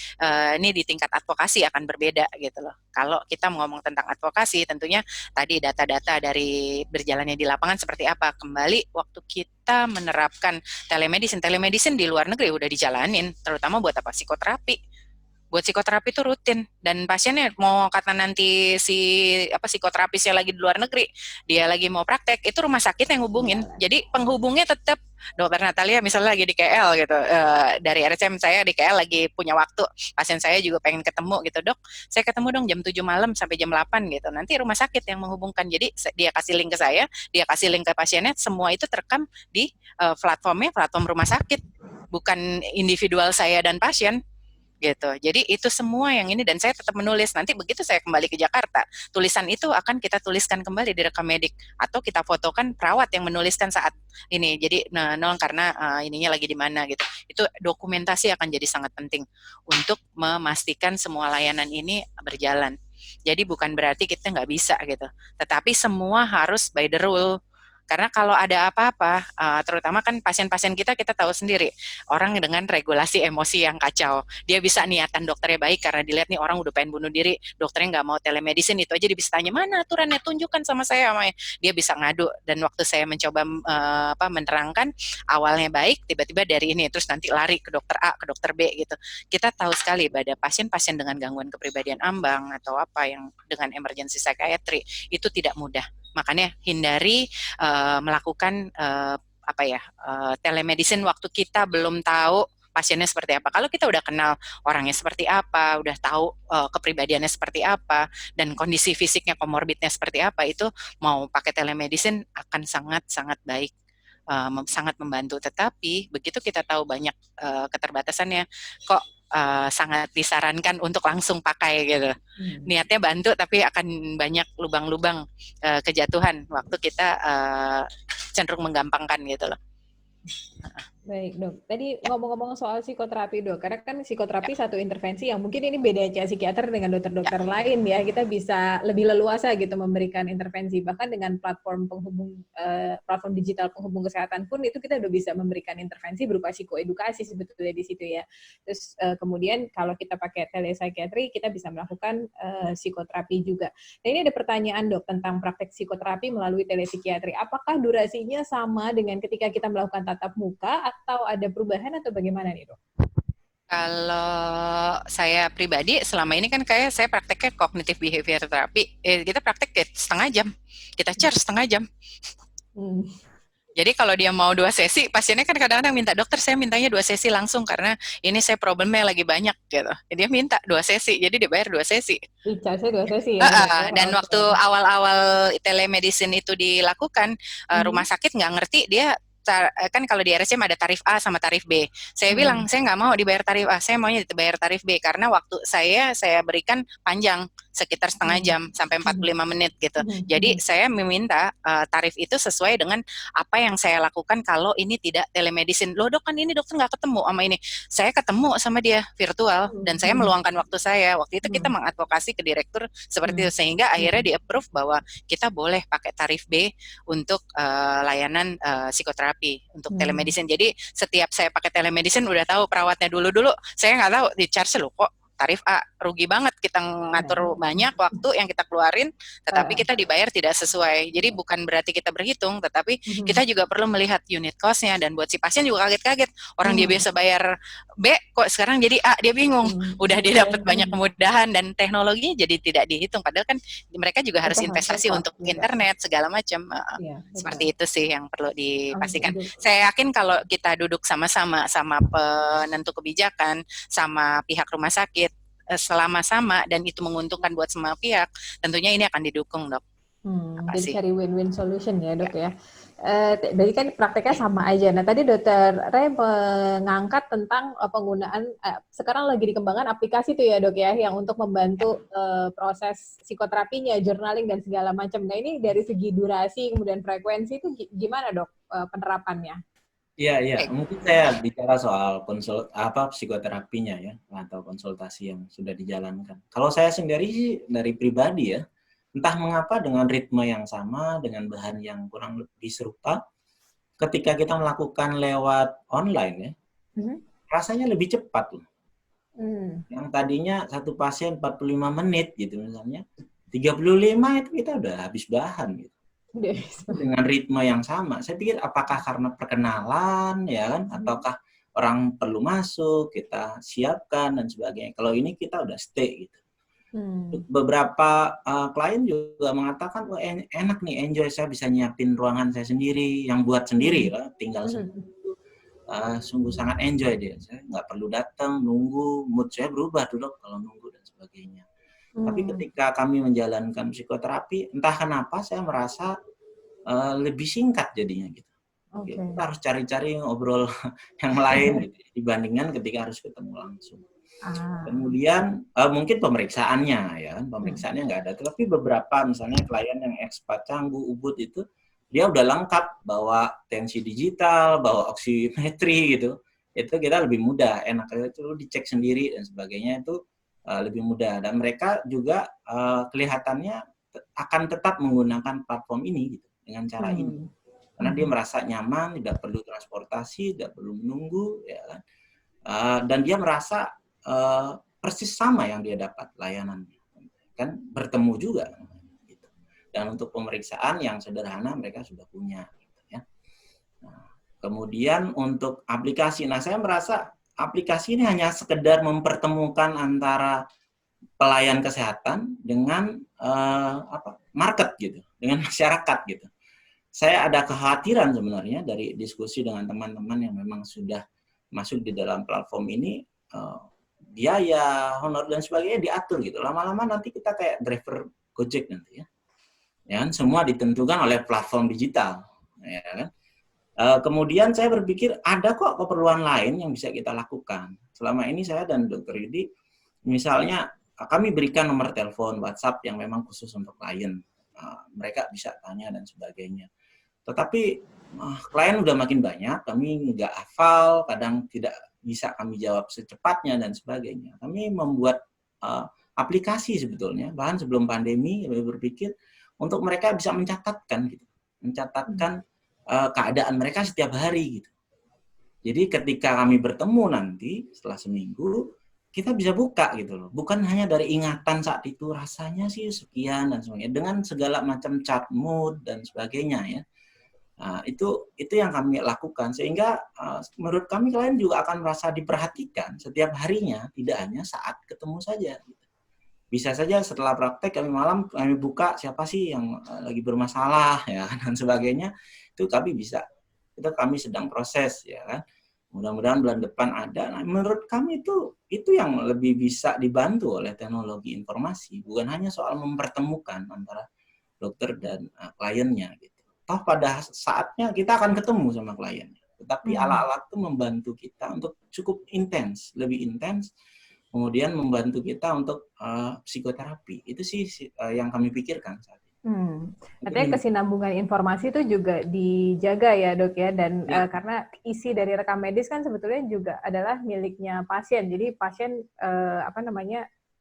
ini di tingkat advokasi akan berbeda gitu loh. Kalau kita ngomong tentang advokasi, tentunya tadi data-data dari berjalannya di lapangan seperti apa. Kembali waktu kita menerapkan telemedicine di luar negeri udah dijalanin, terutama buat apa, psikoterapi. Buat psikoterapi itu rutin dan pasiennya mau kata nanti psikoterapisnya lagi di luar negeri, dia lagi mau praktek, itu rumah sakit yang hubungin. Jadi penghubungnya tetap Dokter Natalia misalnya lagi di KL gitu, dari RSM saya di KL lagi punya waktu, pasien saya juga pengen ketemu gitu, Dok, saya ketemu dong jam 7 malam sampai jam 8 gitu, nanti rumah sakit yang menghubungkan. Jadi dia kasih link ke saya, dia kasih link ke pasiennya, semua itu terekam di platform rumah sakit, bukan individual saya dan pasien gitu. Jadi itu semua yang ini, dan saya tetap menulis. Nanti begitu saya kembali ke Jakarta, tulisan itu akan kita tuliskan kembali di rekam medik atau kita fotokan perawat yang menuliskan saat ini. Jadi karena ininya lagi di mana gitu. Itu dokumentasi akan jadi sangat penting untuk memastikan semua layanan ini berjalan. Jadi bukan berarti kita nggak bisa gitu, tetapi semua harus by the rule. Karena kalau ada apa-apa, terutama kan pasien-pasien kita tahu sendiri, orang dengan regulasi emosi yang kacau. Dia bisa niatan dokternya baik karena dilihat nih orang udah pengen bunuh diri, dokternya nggak mau telemedicine, itu aja dia bisa tanya, mana aturannya, tunjukkan sama saya. Dia bisa ngadu, dan waktu saya mencoba menerangkan, awalnya baik, tiba-tiba dari ini, terus nanti lari ke dokter A, ke dokter B gitu. Kita tahu sekali pada pasien-pasien dengan gangguan kepribadian ambang atau apa yang dengan emergency psychiatry itu tidak mudah. Makanya hindari melakukan telemedicine waktu kita belum tahu pasiennya seperti apa. Kalau kita udah kenal orangnya seperti apa, udah tahu kepribadiannya seperti apa, dan kondisi fisiknya, komorbidnya seperti apa, itu mau pakai telemedicine akan sangat-sangat baik, sangat membantu. Tetapi begitu kita tahu banyak keterbatasannya, kok sangat disarankan untuk langsung pakai gitu. Niatnya bantu, tapi akan banyak lubang-lubang kejatuhan waktu kita cenderung menggampangkan gitu loh. Baik, Dok. Tadi ngomong-ngomong soal psikoterapi, Dok. Karena kan psikoterapi satu intervensi yang mungkin ini beda aja psikiater dengan dokter-dokter lain ya. Kita bisa lebih leluasa gitu memberikan intervensi. Bahkan dengan platform platform digital penghubung kesehatan pun itu kita udah bisa memberikan intervensi berupa psikoedukasi sebetulnya di situ ya. Terus kemudian kalau kita pakai telepsikiatri, kita bisa melakukan psikoterapi juga. Nah, ini ada pertanyaan, Dok, tentang praktek psikoterapi melalui telepsikiatri. Apakah durasinya sama dengan ketika kita melakukan tatap muka, atau ada perubahan atau bagaimana nih, Dok? Kalau saya pribadi selama ini kan kayak saya prakteknya cognitive behavior therapy. Kita praktek setengah jam. Kita charge setengah jam. Jadi kalau dia mau 2 sesi, pasiennya kan kadang-kadang minta, dokter saya mintanya 2 sesi langsung karena ini saya problemnya lagi banyak gitu. Jadi dia minta 2 sesi, jadi dibayar 2 sesi. Charge-nya 2 sesi ya? Dan waktu awal-awal telemedicine itu dilakukan, rumah sakit nggak ngerti, dia kan kalau di RSCM ada tarif A sama tarif B. Saya bilang, saya nggak mau dibayar tarif A, saya maunya dibayar tarif B, karena waktu saya berikan panjang, sekitar setengah jam sampai 45 menit gitu. Jadi saya meminta tarif itu sesuai dengan apa yang saya lakukan kalau ini tidak telemedicine. Loh, Dok, kan ini dokter nggak ketemu sama ini. Saya ketemu sama dia virtual, dan saya meluangkan waktu saya. Waktu itu kita mengadvokasi ke direktur seperti itu, sehingga akhirnya di-approve bahwa kita boleh pakai tarif B untuk layanan psikoterapi, untuk telemedicine. Jadi setiap saya pakai telemedicine udah tahu perawatnya dulu saya nggak tahu di charge loh, kok tarif A, rugi banget kita ngatur banyak waktu yang kita keluarin, tetapi kita dibayar tidak sesuai. Jadi bukan berarti kita berhitung, tetapi kita juga perlu melihat unit cost-nya, dan buat si pasien juga kaget-kaget. Orang dia biasa bayar B, kok sekarang jadi A, dia bingung. Udah dia dapat banyak kemudahan dan teknologinya jadi tidak dihitung, padahal kan mereka juga harus investasi untuk internet segala macam. Seperti itu sih yang perlu dipastikan. Saya yakin kalau kita duduk sama-sama sama penentu kebijakan, sama pihak rumah sakit, selama sama dan itu menguntungkan buat semua pihak, tentunya ini akan didukung, Dok. Jadi cari win-win solution ya, Dok ya. Jadi kan prakteknya sama aja. Nah, tadi Dokter Ray mengangkat tentang penggunaan, sekarang lagi dikembangkan aplikasi tuh ya, Dok ya, yang untuk membantu proses psikoterapinya, journaling dan segala macam. Nah, ini dari segi durasi kemudian frekuensi itu gimana, Dok, penerapannya? Iya. Mungkin saya bicara soal psikoterapinya ya, atau konsultasi yang sudah dijalankan. Kalau saya sendiri dari pribadi ya, entah mengapa dengan ritme yang sama, dengan bahan yang kurang lebih serupa, ketika kita melakukan lewat online ya, rasanya lebih cepat loh. Yang tadinya satu pasien 45 menit gitu misalnya, 35 itu kita udah habis bahan gitu. Dengan ritme yang sama. Saya pikir apakah karena perkenalan ya kan, ataukah orang perlu masuk, kita siapkan dan sebagainya. Kalau ini kita udah stay gitu. Beberapa klien juga mengatakan, wah enak nih, enjoy, saya bisa nyiapin ruangan saya sendiri, yang buat sendiri lah, tinggal sungguh sangat enjoy dia. Saya nggak perlu datang, nunggu, mood saya berubah tuh, Dok, kalau nunggu dan sebagainya. Tapi ketika kami menjalankan psikoterapi, entah kenapa saya merasa lebih singkat jadinya gitu. Kita harus cari-cari ngobrol yang lain gitu, dibandingkan ketika harus ketemu langsung. Kemudian mungkin pemeriksaannya ya, pemeriksaannya nggak ada. Tapi beberapa misalnya klien yang ekspat Canggu, Ubud itu, dia udah lengkap, bawa tensi digital, bawa oximetri gitu. Itu kita lebih mudah, enak itu dicek sendiri dan sebagainya, itu lebih mudah, dan mereka juga kelihatannya akan tetap menggunakan platform ini gitu, dengan cara ini. karena dia merasa nyaman, tidak perlu transportasi, tidak perlu menunggu, ya kan? Dan dia merasa persis sama yang dia dapat layanannya, kan bertemu juga. Gitu. Dan untuk pemeriksaan yang sederhana mereka sudah punya. Gitu ya. Nah, kemudian untuk aplikasi, nah saya merasa aplikasi ini hanya sekedar mempertemukan antara pelayan kesehatan dengan market gitu, dengan masyarakat gitu. Saya ada kekhawatiran sebenarnya dari diskusi dengan teman-teman yang memang sudah masuk di dalam platform ini, biaya, honor dan sebagainya diatur gitu. Lama-lama nanti kita kayak driver Gojek nanti ya. Ya kan? Semua ditentukan oleh platform digital, ya kan? Kemudian saya berpikir ada kok keperluan lain yang bisa kita lakukan. Selama ini saya dan Dr. Yudi, misalnya kami berikan nomor telepon WhatsApp yang memang khusus untuk klien. Mereka bisa tanya dan sebagainya. Tetapi klien udah makin banyak, kami nggak hafal, kadang tidak bisa kami jawab secepatnya dan sebagainya. Kami membuat aplikasi sebetulnya, bahkan sebelum pandemi, kami berpikir untuk mereka bisa mencatatkan, gitu, mencatatkan keadaan mereka setiap hari, gitu. Jadi ketika kami bertemu nanti setelah seminggu, kita bisa buka gitu loh. Bukan hanya dari ingatan saat itu rasanya sih sekian dan sebagainya, dengan segala macam chart mood dan sebagainya ya. Nah, itu yang kami lakukan sehingga menurut kami klien juga akan merasa diperhatikan setiap harinya, tidak hanya saat ketemu saja. Bisa saja setelah praktek kami malam kami buka siapa sih yang lagi bermasalah ya dan sebagainya, itu kami bisa, itu kami sedang proses ya kan. Mudah-mudahan bulan depan ada. Nah, menurut kami itu yang lebih bisa dibantu oleh teknologi informasi, bukan hanya soal mempertemukan antara dokter dan kliennya gitu. Toh pada saatnya kita akan ketemu sama kliennya. Tetapi alat-alat itu membantu kita untuk cukup intens, lebih intens, kemudian membantu kita untuk psikoterapi. Itu sih yang kami pikirkan saat ini. Artinya kesinambungan informasi itu juga dijaga ya dok ya, dan karena isi dari rekam medis kan sebetulnya juga adalah miliknya pasien. Jadi pasien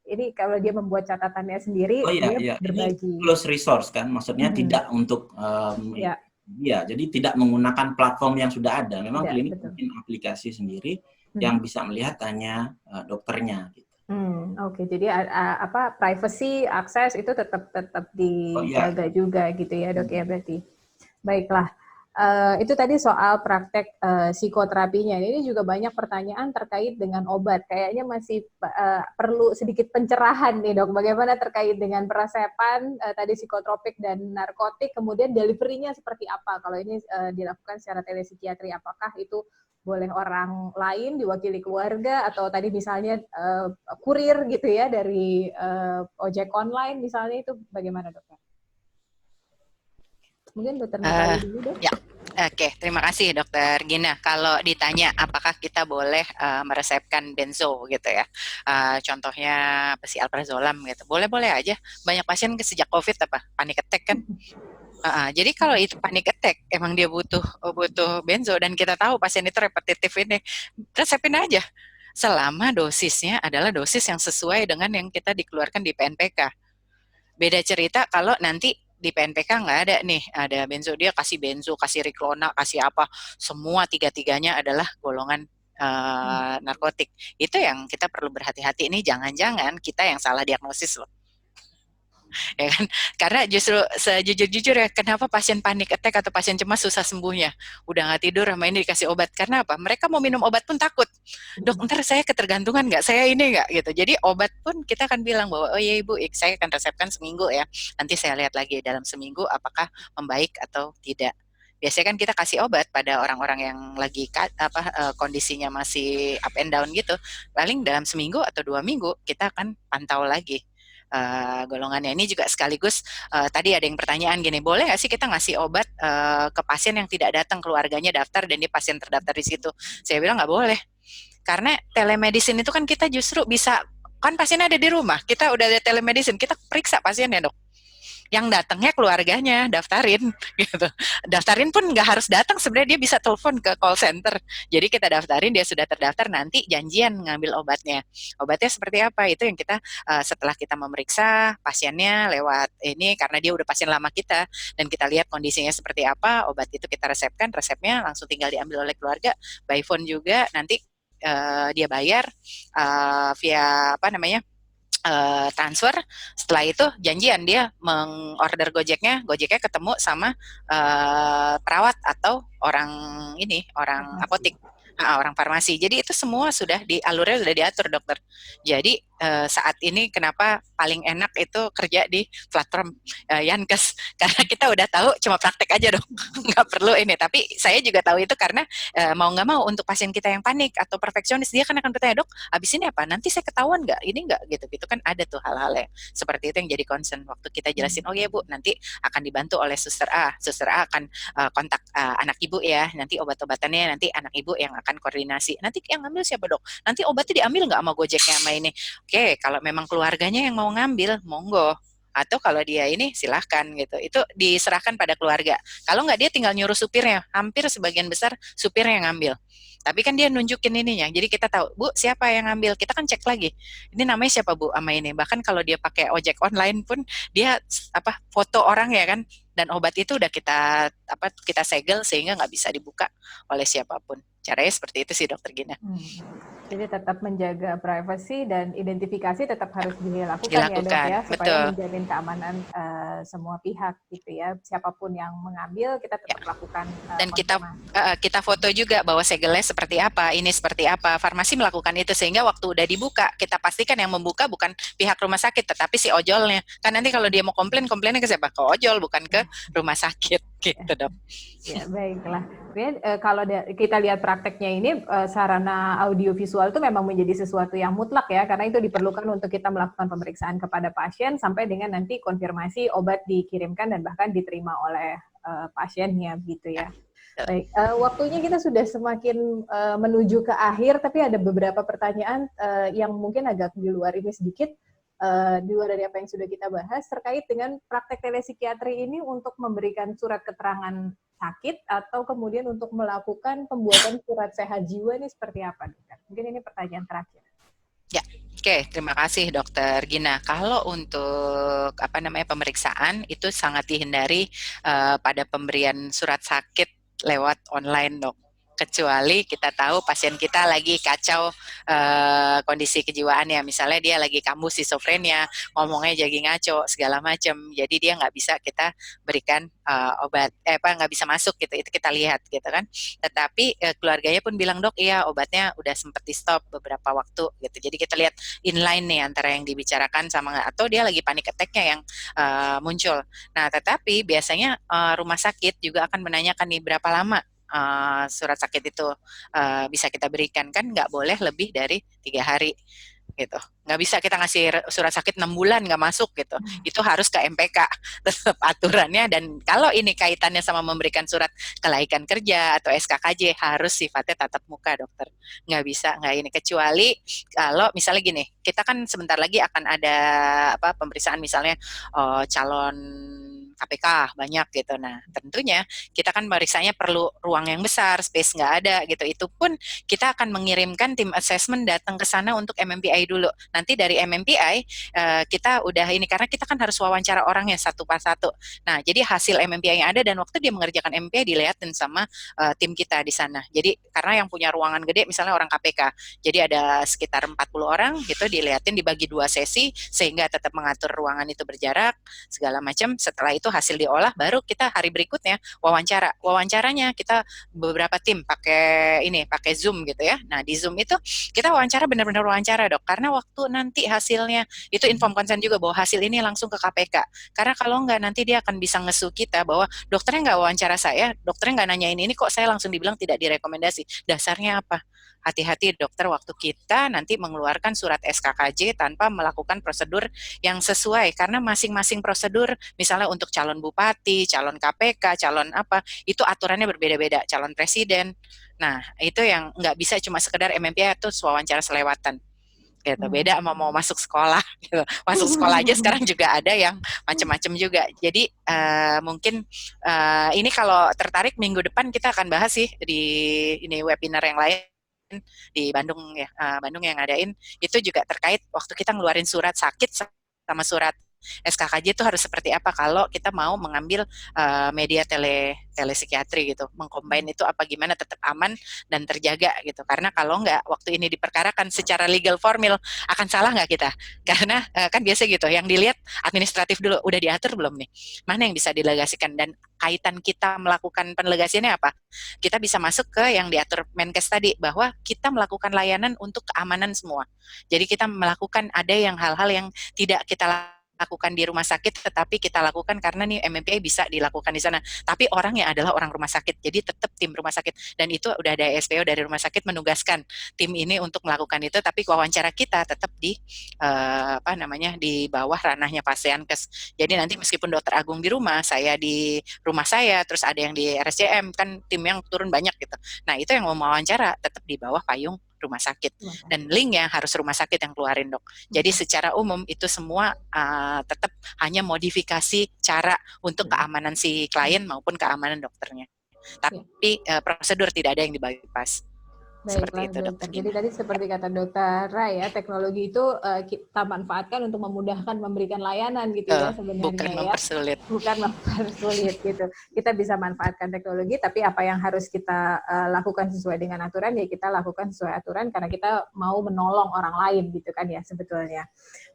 ini kalau dia membuat catatannya sendiri, dia berbagi. Ini closed resource kan, maksudnya tidak untuk jadi tidak menggunakan platform yang sudah ada. Memang klinik bikin aplikasi sendiri yang bisa melihat hanya dokternya. Gitu. Oke, jadi privacy, akses itu tetap dijaga juga gitu ya dok ya berarti. Baiklah. Itu tadi soal praktek psikoterapinya. Ini juga banyak pertanyaan terkait dengan obat. Kayaknya masih perlu sedikit pencerahan nih dok. Bagaimana terkait dengan peresepan tadi psikotropik dan narkotik, kemudian delivery-nya seperti apa? Kalau ini dilakukan secara telepsikiatri, apakah itu boleh orang lain diwakili keluarga atau tadi misalnya kurir gitu ya dari ojek online misalnya, itu bagaimana dokter? Mungkin dokter Natali dulu dok. Ya, oke. Terima kasih dokter Gina. Kalau ditanya apakah kita boleh meresepkan benzo gitu ya, contohnya alprazolam gitu, boleh-boleh aja. Banyak pasien sejak COVID panik attack kan. Jadi kalau itu panik attack, emang dia butuh benzo dan kita tahu pasien itu repetitif ini, resepin aja. Selama dosisnya adalah dosis yang sesuai dengan yang kita dikeluarkan di PNPK. Beda cerita kalau nanti di PNPK nggak ada nih, ada benzo, dia kasih benzo, kasih Riklona, kasih apa, semua tiga-tiganya adalah golongan narkotik. Itu yang kita perlu berhati-hati, ini jangan-jangan kita yang salah diagnosis loh. Ya kan? Karena justru sejujur-jujur ya, kenapa pasien panik attack atau pasien cemas susah sembuhnya? Udah nggak tidur sama ini dikasih obat. Karena apa? Mereka mau minum obat pun takut. Dok, ntar saya ketergantungan nggak? Saya ini nggak? Gitu. Jadi obat pun kita akan bilang bahwa, oh iya ibu, saya akan resepkan seminggu ya. Nanti saya lihat lagi dalam seminggu apakah membaik atau tidak. Biasanya kan kita kasih obat pada orang-orang yang lagi kondisinya masih up and down gitu. Paling dalam seminggu atau 2 minggu kita akan pantau lagi golongannya. Ini juga sekaligus tadi ada yang pertanyaan gini, boleh nggak sih kita ngasih obat ke pasien yang tidak datang, keluarganya daftar dan dia pasien terdaftar di situ? Saya bilang nggak boleh, karena telemedicine itu kan kita justru bisa, kan pasien ada di rumah, kita udah ada telemedicine, kita periksa pasiennya dok. yang datangnya keluarganya, daftarin gitu. Daftarin pun nggak harus datang, sebenarnya dia bisa telepon ke call center. Jadi kita daftarin, dia sudah terdaftar, nanti janjian ngambil obatnya. Obatnya seperti apa? Itu yang kita setelah kita memeriksa pasiennya lewat ini, karena dia udah pasien lama kita dan kita lihat kondisinya seperti apa, obat itu kita resepkan, resepnya langsung tinggal diambil oleh keluarga by phone juga, nanti dia bayar via apa namanya transfer. Setelah itu janjian dia mengorder Gojeknya ketemu sama perawat atau orang apotik, orang farmasi. Jadi itu semua alurnya sudah diatur, dokter. Jadi saat ini kenapa paling enak itu kerja di platform Yankes, karena kita udah tahu, cuma praktek aja dong, nggak perlu ini. Tapi saya juga tahu itu karena mau nggak mau untuk pasien kita yang panik atau perfeksionis, dia kan akan bertanya, dok, abis ini apa? Nanti saya ketahuan nggak? Ini nggak gitu-gitu kan, ada tuh hal-hal yang seperti itu yang jadi concern. Waktu kita jelasin, oh ya Bu, nanti akan dibantu oleh suster A akan kontak anak ibu ya, nanti obat-obatannya nanti anak ibu yang akan koordinasi. Nanti yang ngambil siapa, dok? Nanti obatnya diambil nggak sama Gojeknya sama ini? Oke, kalau memang keluarganya yang mau ngambil, monggo. Atau kalau dia ini silahkan gitu. Itu diserahkan pada keluarga. Kalau nggak, dia tinggal nyuruh supirnya. Hampir sebagian besar supirnya yang ngambil. Tapi kan dia nunjukin ininya. Jadi kita tahu, Bu, siapa yang ngambil? Kita kan cek lagi. Ini namanya siapa, Bu, sama ini. Bahkan kalau dia pakai ojek online pun dia foto orang ya kan. Dan obat itu udah kita segel sehingga nggak bisa dibuka oleh siapapun. Caranya seperti itu sih, Dokter Gina. Jadi tetap menjaga privasi dan identifikasi tetap harus dilakukan ya, Dok, ya, supaya menjamin keamanan semua pihak gitu ya. Siapapun yang mengambil, kita tetap lakukan dan kita foto juga bahwa segelnya seperti apa, ini seperti apa. Farmasi melakukan itu sehingga waktu udah dibuka, kita pastikan yang membuka bukan pihak rumah sakit, tetapi si ojolnya. Kan nanti kalau dia mau komplainnya ke siapa? Ke ojol, bukan ke rumah sakit gitu, Dok. Ya, baiklah. Kalau kita lihat prakteknya ini, sarana audiovisual itu memang menjadi sesuatu yang mutlak ya, karena itu diperlukan untuk kita melakukan pemeriksaan kepada pasien sampai dengan nanti konfirmasi obat dikirimkan dan bahkan diterima oleh pasiennya gitu ya. Baik, waktunya kita sudah semakin menuju ke akhir, tapi ada beberapa pertanyaan yang mungkin agak di luar ini sedikit. Di luar dari apa yang sudah kita bahas terkait dengan praktek telepsikiatri ini untuk memberikan surat keterangan sakit atau kemudian untuk melakukan pembuatan surat sehat jiwa ini seperti apa, Dokter? Mungkin ini pertanyaan terakhir. Ya, oke, terima kasih Dokter Gina. Kalau untuk pemeriksaan itu sangat dihindari pada pemberian surat sakit lewat online, Dok. Kecuali kita tahu pasien kita lagi kacau kondisi kejiwaannya, misalnya dia lagi kambuh schizophrenia, ngomongnya jadi ngaco segala macam, jadi dia nggak bisa kita berikan obat, nggak bisa masuk gitu, itu kita lihat gitu kan. Tetapi keluarganya pun bilang, dok, iya obatnya udah sempat di stop beberapa waktu gitu, jadi kita lihat inline nih antara yang dibicarakan sama nggak, atau dia lagi panic attack-nya yang muncul. Nah, tetapi biasanya rumah sakit juga akan menanyakan nih berapa lama surat sakit itu bisa kita berikan, kan nggak boleh lebih dari 3 hari gitu. Nggak bisa kita ngasih surat sakit 6 bulan nggak masuk gitu. Itu harus ke MPK tetap aturannya, dan kalau ini kaitannya sama memberikan surat kelaikan kerja atau SKKJ harus sifatnya tatap muka, dokter. Nggak bisa nggak ini, kecuali kalau misalnya gini, kita kan sebentar lagi akan ada pemeriksaan misalnya calon KPK banyak gitu. Nah, tentunya kita kan meriksanya perlu ruang yang besar, space nggak ada gitu. Itu pun kita akan mengirimkan tim assessment datang ke sana untuk MMPI dulu. Nanti dari MMPI kita udah ini, karena kita kan harus wawancara orangnya satu per satu. Nah, jadi hasil MMPI yang ada dan waktu dia mengerjakan MMPI dilihatin sama tim kita di sana. Jadi karena yang punya ruangan gede misalnya orang KPK, jadi ada sekitar 40 orang gitu, dilihatin dibagi 2 sesi sehingga tetap mengatur ruangan itu berjarak segala macam. Setelah itu hasil diolah, baru kita hari berikutnya wawancaranya kita beberapa tim pakai Zoom gitu ya. Nah, di Zoom itu kita wawancara benar-benar wawancara, dok, karena waktu nanti hasilnya itu inform consent juga bahwa hasil ini langsung ke KPK, karena kalau enggak nanti dia akan bisa ngesu kita bahwa dokternya nggak wawancara saya, dokternya nggak nanyain ini kok saya langsung dibilang tidak direkomendasi, dasarnya apa? Hati-hati dokter waktu kita nanti mengeluarkan surat SKKJ tanpa melakukan prosedur yang sesuai, karena masing-masing prosedur misalnya untuk calon bupati, calon KPK, calon apa, itu aturannya berbeda-beda, calon presiden. Nah, itu yang nggak bisa cuma sekedar MMPI atau wawancara selewatan. gitu. Beda sama mau masuk sekolah gitu. Masuk sekolah aja sekarang juga ada yang macam-macam juga. Jadi mungkin ini kalau tertarik minggu depan kita akan bahas sih di ini webinar yang lain di Bandung ya, Bandung yang ngadain itu juga terkait waktu kita ngeluarin surat sakit sama surat SKKJ itu harus seperti apa kalau kita mau mengambil media telepsikiatri gitu, mengcombine itu apa gimana tetap aman dan terjaga gitu. Karena kalau nggak waktu ini diperkarakan secara legal formil akan salah nggak kita? Karena kan biasa gitu, yang dilihat administratif dulu, udah diatur belum nih? Mana yang bisa delegasikan dan kaitan kita melakukan pendelegasiannya apa? Kita bisa masuk ke yang diatur Menkes tadi bahwa kita melakukan layanan untuk keamanan semua. Jadi kita melakukan ada yang hal-hal yang tidak kita lakukan di rumah sakit, tetapi kita lakukan karena nih MMPI bisa dilakukan di sana. Tapi orangnya adalah orang rumah sakit, jadi tetap tim rumah sakit. Dan itu udah ada SPO dari rumah sakit menugaskan tim ini untuk melakukan itu. Tapi wawancara kita tetap di di bawah ranahnya Pasienkes. Jadi nanti meskipun Dokter Agung di rumah, saya di rumah saya, terus ada yang di RSCM, kan tim yang turun banyak gitu. Nah itu yang mau wawancara tetap di bawah payung rumah sakit dan linknya harus rumah sakit yang keluarin dok. Jadi secara umum itu semua tetap hanya modifikasi cara untuk keamanan si klien maupun keamanan dokternya. Tapi prosedur tidak ada yang di-bypass. Baiklah dokter. Jadi tadi seperti kata dokter Rai ya, teknologi itu kita manfaatkan untuk memudahkan memberikan layanan gitu ya sebenarnya. Bukan mempersulit. Bukan mempersulit gitu. Kita bisa manfaatkan teknologi, tapi apa yang harus kita lakukan sesuai dengan aturan ya kita lakukan sesuai aturan karena kita mau menolong orang lain gitu kan ya sebetulnya.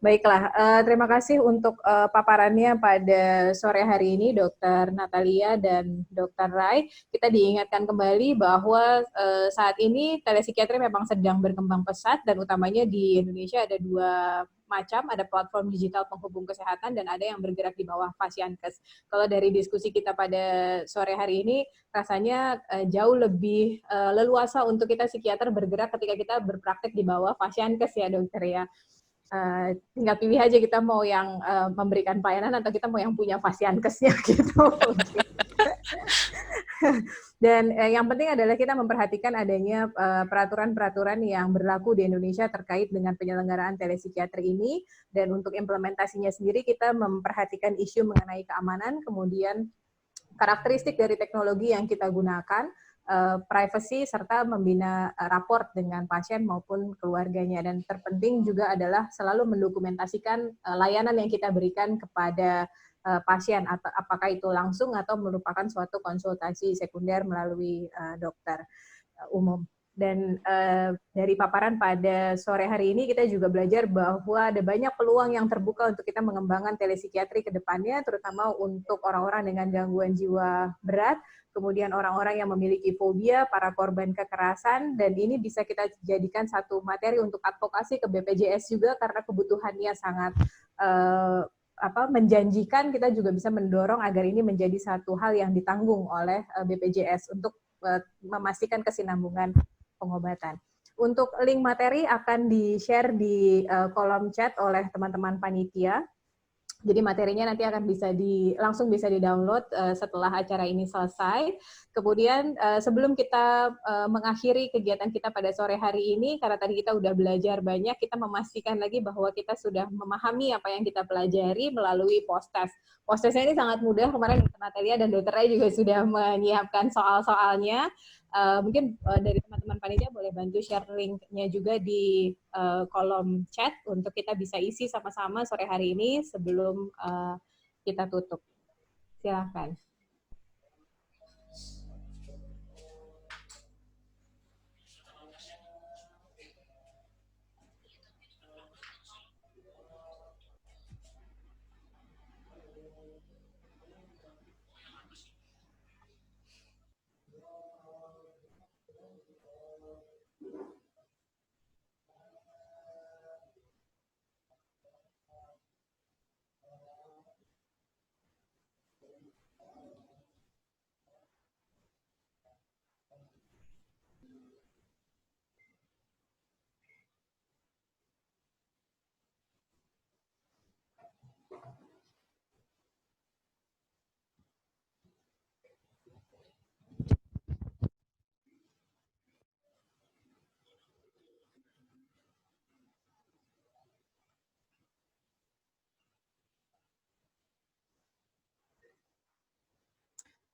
Baiklah, terima kasih untuk paparannya pada sore hari ini Dokter Natalia dan Dokter Rai. Kita diingatkan kembali bahwa saat ini telepsikiatri memang sedang berkembang pesat dan utamanya di Indonesia ada dua macam, ada platform digital penghubung kesehatan dan ada yang bergerak di bawah Pasienkes. Kalau dari diskusi kita pada sore hari ini, rasanya jauh lebih leluasa untuk kita psikiater bergerak ketika kita berpraktek di bawah Pasienkes ya dokter ya. Tinggal pilih aja kita mau yang memberikan pelayanan atau kita mau yang punya Pasienkesnya gitu. Dan yang penting adalah kita memperhatikan adanya peraturan-peraturan yang berlaku di Indonesia terkait dengan penyelenggaraan telepsikiatri ini, dan untuk implementasinya sendiri kita memperhatikan isu mengenai keamanan, kemudian karakteristik dari teknologi yang kita gunakan, privacy, serta membina raport dengan pasien maupun keluarganya. Dan terpenting juga adalah selalu mendokumentasikan layanan yang kita berikan kepada pasien, atau apakah itu langsung atau merupakan suatu konsultasi sekunder melalui dokter umum. Dan dari paparan pada sore hari ini kita juga belajar bahwa ada banyak peluang yang terbuka untuk kita mengembangkan telepsikiatri ke depannya, terutama untuk orang-orang dengan gangguan jiwa berat, kemudian orang-orang yang memiliki fobia, para korban kekerasan, dan ini bisa kita jadikan satu materi untuk advokasi ke BPJS juga karena kebutuhannya sangat menjanjikan. Kita juga bisa mendorong agar ini menjadi satu hal yang ditanggung oleh BPJS untuk memastikan kesinambungan pengobatan. Untuk link materi akan di-share di kolom chat oleh teman-teman panitia. Jadi materinya nanti akan langsung bisa di-download setelah acara ini selesai. Kemudian sebelum kita mengakhiri kegiatan kita pada sore hari ini, karena tadi kita udah belajar banyak, kita memastikan lagi bahwa kita sudah memahami apa yang kita pelajari melalui post-test. Post-testnya ini sangat mudah, kemarin Dr. Natalia dan Dr. Rai juga sudah menyiapkan soal-soalnya. Mungkin dari teman-teman panitia boleh bantu share link-nya juga di kolom chat untuk kita bisa isi sama-sama sore hari ini sebelum kita tutup. Silakan.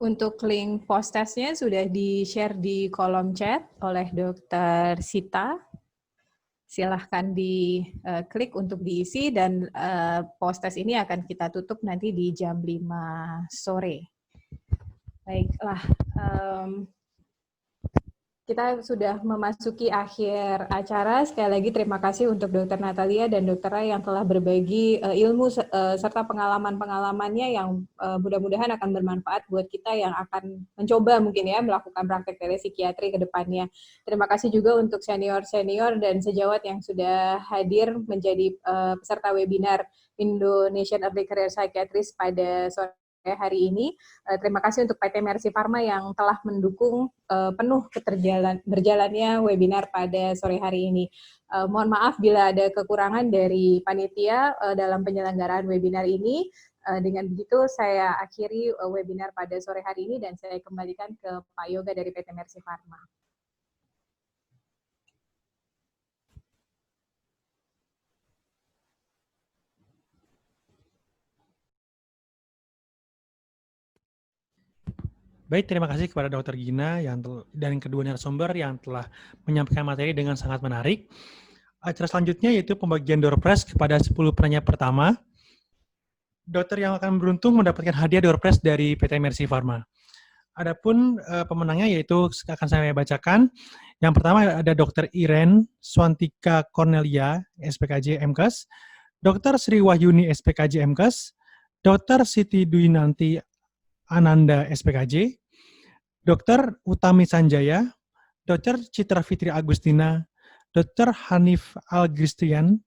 Untuk link post-testnya sudah di-share di kolom chat oleh Dr. Sita. Silahkan diklik untuk diisi dan post-test ini akan kita tutup nanti di jam 5 sore. Baiklah, kita sudah memasuki akhir acara. Sekali lagi terima kasih untuk Dr. Natalia dan Dr. Rai yang telah berbagi ilmu serta pengalaman-pengalamannya yang mudah-mudahan akan bermanfaat buat kita yang akan mencoba mungkin ya melakukan praktek telepsikiatri ke depannya. Terima kasih juga untuk senior-senior dan sejawat yang sudah hadir menjadi peserta webinar Indonesian Early Career Psychiatrist pada sore hari ini. Terima kasih untuk PT Mercy Pharma yang telah mendukung penuh berjalannya webinar pada sore hari ini. Mohon maaf bila ada kekurangan dari panitia dalam penyelenggaraan webinar ini. Dengan begitu saya akhiri webinar pada sore hari ini dan saya kembalikan ke Pak Yoga dari PT Mercy Pharma. Baik, terima kasih kepada Dr. Gina dan kedua narasumber yang telah menyampaikan materi dengan sangat menarik. Acara selanjutnya yaitu pembagian door prize kepada 10 penanya pertama. Dokter yang akan beruntung mendapatkan hadiah door prize dari PT Mercy Pharma. Adapun pemenangnya yaitu akan saya bacakan. Yang pertama ada Dr. Iren Swantika Cornelia, SPKJ MKes, Dr. Sri Wahyuni, SPKJ MKes, Dr. Siti Dwinanti Ananda, SPKJ, Dr. Utami Sanjaya, Dr. Citra Fitri Agustina, Dr. Hanif Algristian,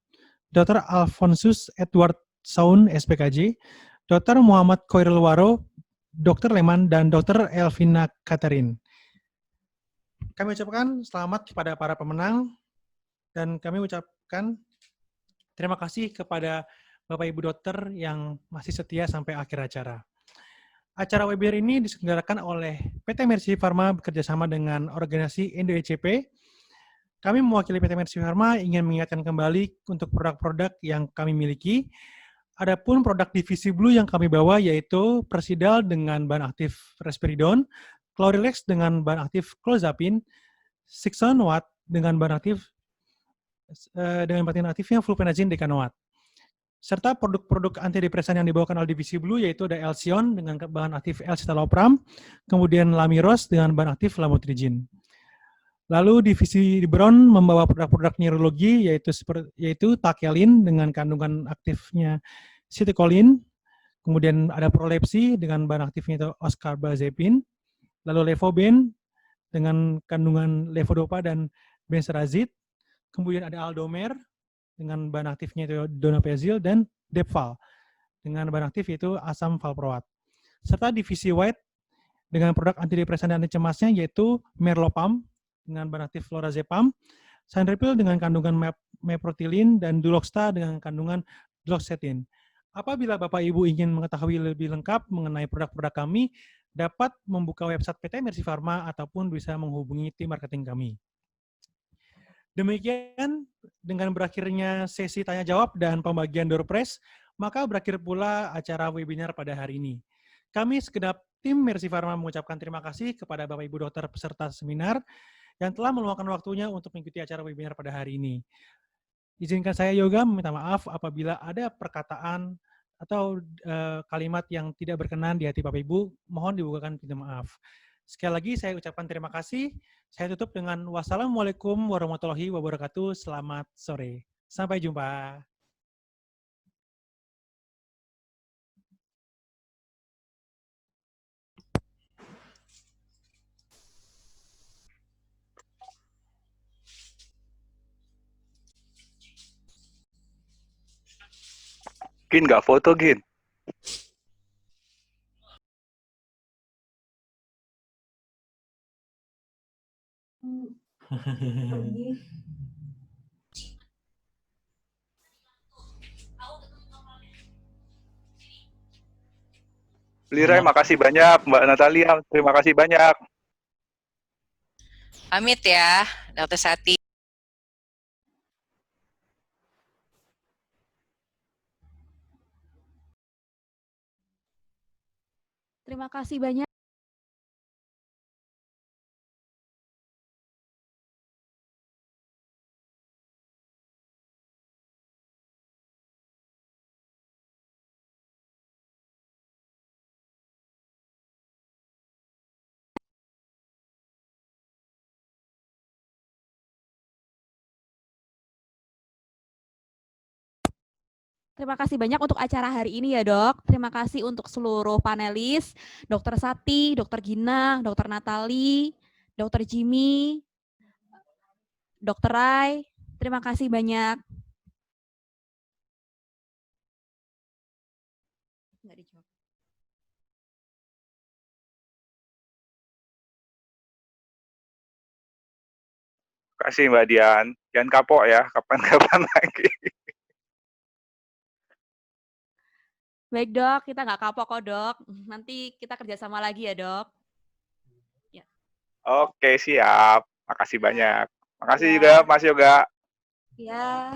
Dr. Alfonsus Edward Saun, SPKJ, Dr. Muhammad Koirul Waro, Dr. Leman, dan Dr. Elvina Katerin. Kami ucapkan selamat kepada para pemenang, dan kami ucapkan terima kasih kepada Bapak Ibu Dokter yang masih setia sampai akhir acara. Acara webinar ini diselenggarakan oleh PT Mercy Pharma bekerjasama dengan organisasi Indo-ECP. Kami mewakili PT Mercy Pharma ingin mengingatkan kembali untuk produk-produk yang kami miliki. Adapun produk divisi Blue yang kami bawa yaitu Persidal dengan bahan aktif Risperidone, Clorilex dengan bahan aktif Clozapine, Sixonowat dengan bahan aktifnya Fluphenazine Decanoat. Serta produk-produk antidepresan yang dibawakan oleh divisi Blue yaitu ada Elsion dengan bahan aktif L-citalopram, kemudian Lamiros dengan bahan aktif Lamotrigine. Lalu divisi Brown membawa produk-produk neurologi yaitu Takelin dengan kandungan aktifnya Citicoline, kemudian ada Prolepsi dengan bahan aktifnya itu Oscarbazepine, lalu Levoben dengan kandungan levodopa dan benserazid, kemudian ada Aldomer dengan bahan aktifnya itu donepezil, dan Depval dengan bahan aktif yaitu asam valproat. Serta divisi White dengan produk antidepresan dan anti cemasnya yaitu Merlopam dengan bahan aktif Lorazepam, Sanripil dengan kandungan meprotilin, dan Duloxta dengan kandungan duloxetin. Apabila Bapak Ibu ingin mengetahui lebih lengkap mengenai produk-produk kami, dapat membuka website PT Mercy Pharma ataupun bisa menghubungi tim marketing kami. Demikian, dengan berakhirnya sesi tanya-jawab dan pembagian door prize, maka berakhir pula acara webinar pada hari ini. Kami segenap tim Mercy Pharma mengucapkan terima kasih kepada Bapak Ibu Dokter peserta seminar yang telah meluangkan waktunya untuk mengikuti acara webinar pada hari ini. Izinkan saya Yoga meminta maaf apabila ada perkataan atau kalimat yang tidak berkenan di hati Bapak Ibu, mohon dibukakan pintu maaf. Sekali lagi saya ucapkan terima kasih. Saya tutup dengan wassalamualaikum warahmatullahi wabarakatuh. Selamat sore. Sampai jumpa. Gin nggak foto, Gin? Lirai, makasih banyak. Mbak Natalia, terima kasih banyak. Pamit ya, Dr. Sati. Terima kasih banyak. Terima kasih banyak untuk acara hari ini ya dok. Terima kasih untuk seluruh panelis, Dokter Sati, Dokter Gina, Dokter Natali, Dokter Jimmy, Dokter Rai. Terima kasih banyak. Nggak dijawab. Terima kasih Mbak Dian. Jangan kapok ya, kapan-kapan lagi. Baik dok, kita nggak kapok kok dok. Nanti kita kerjasama lagi ya dok. Ya. Oke, siap. Makasih banyak. Makasih Ya. juga Mas Yoga. Ya.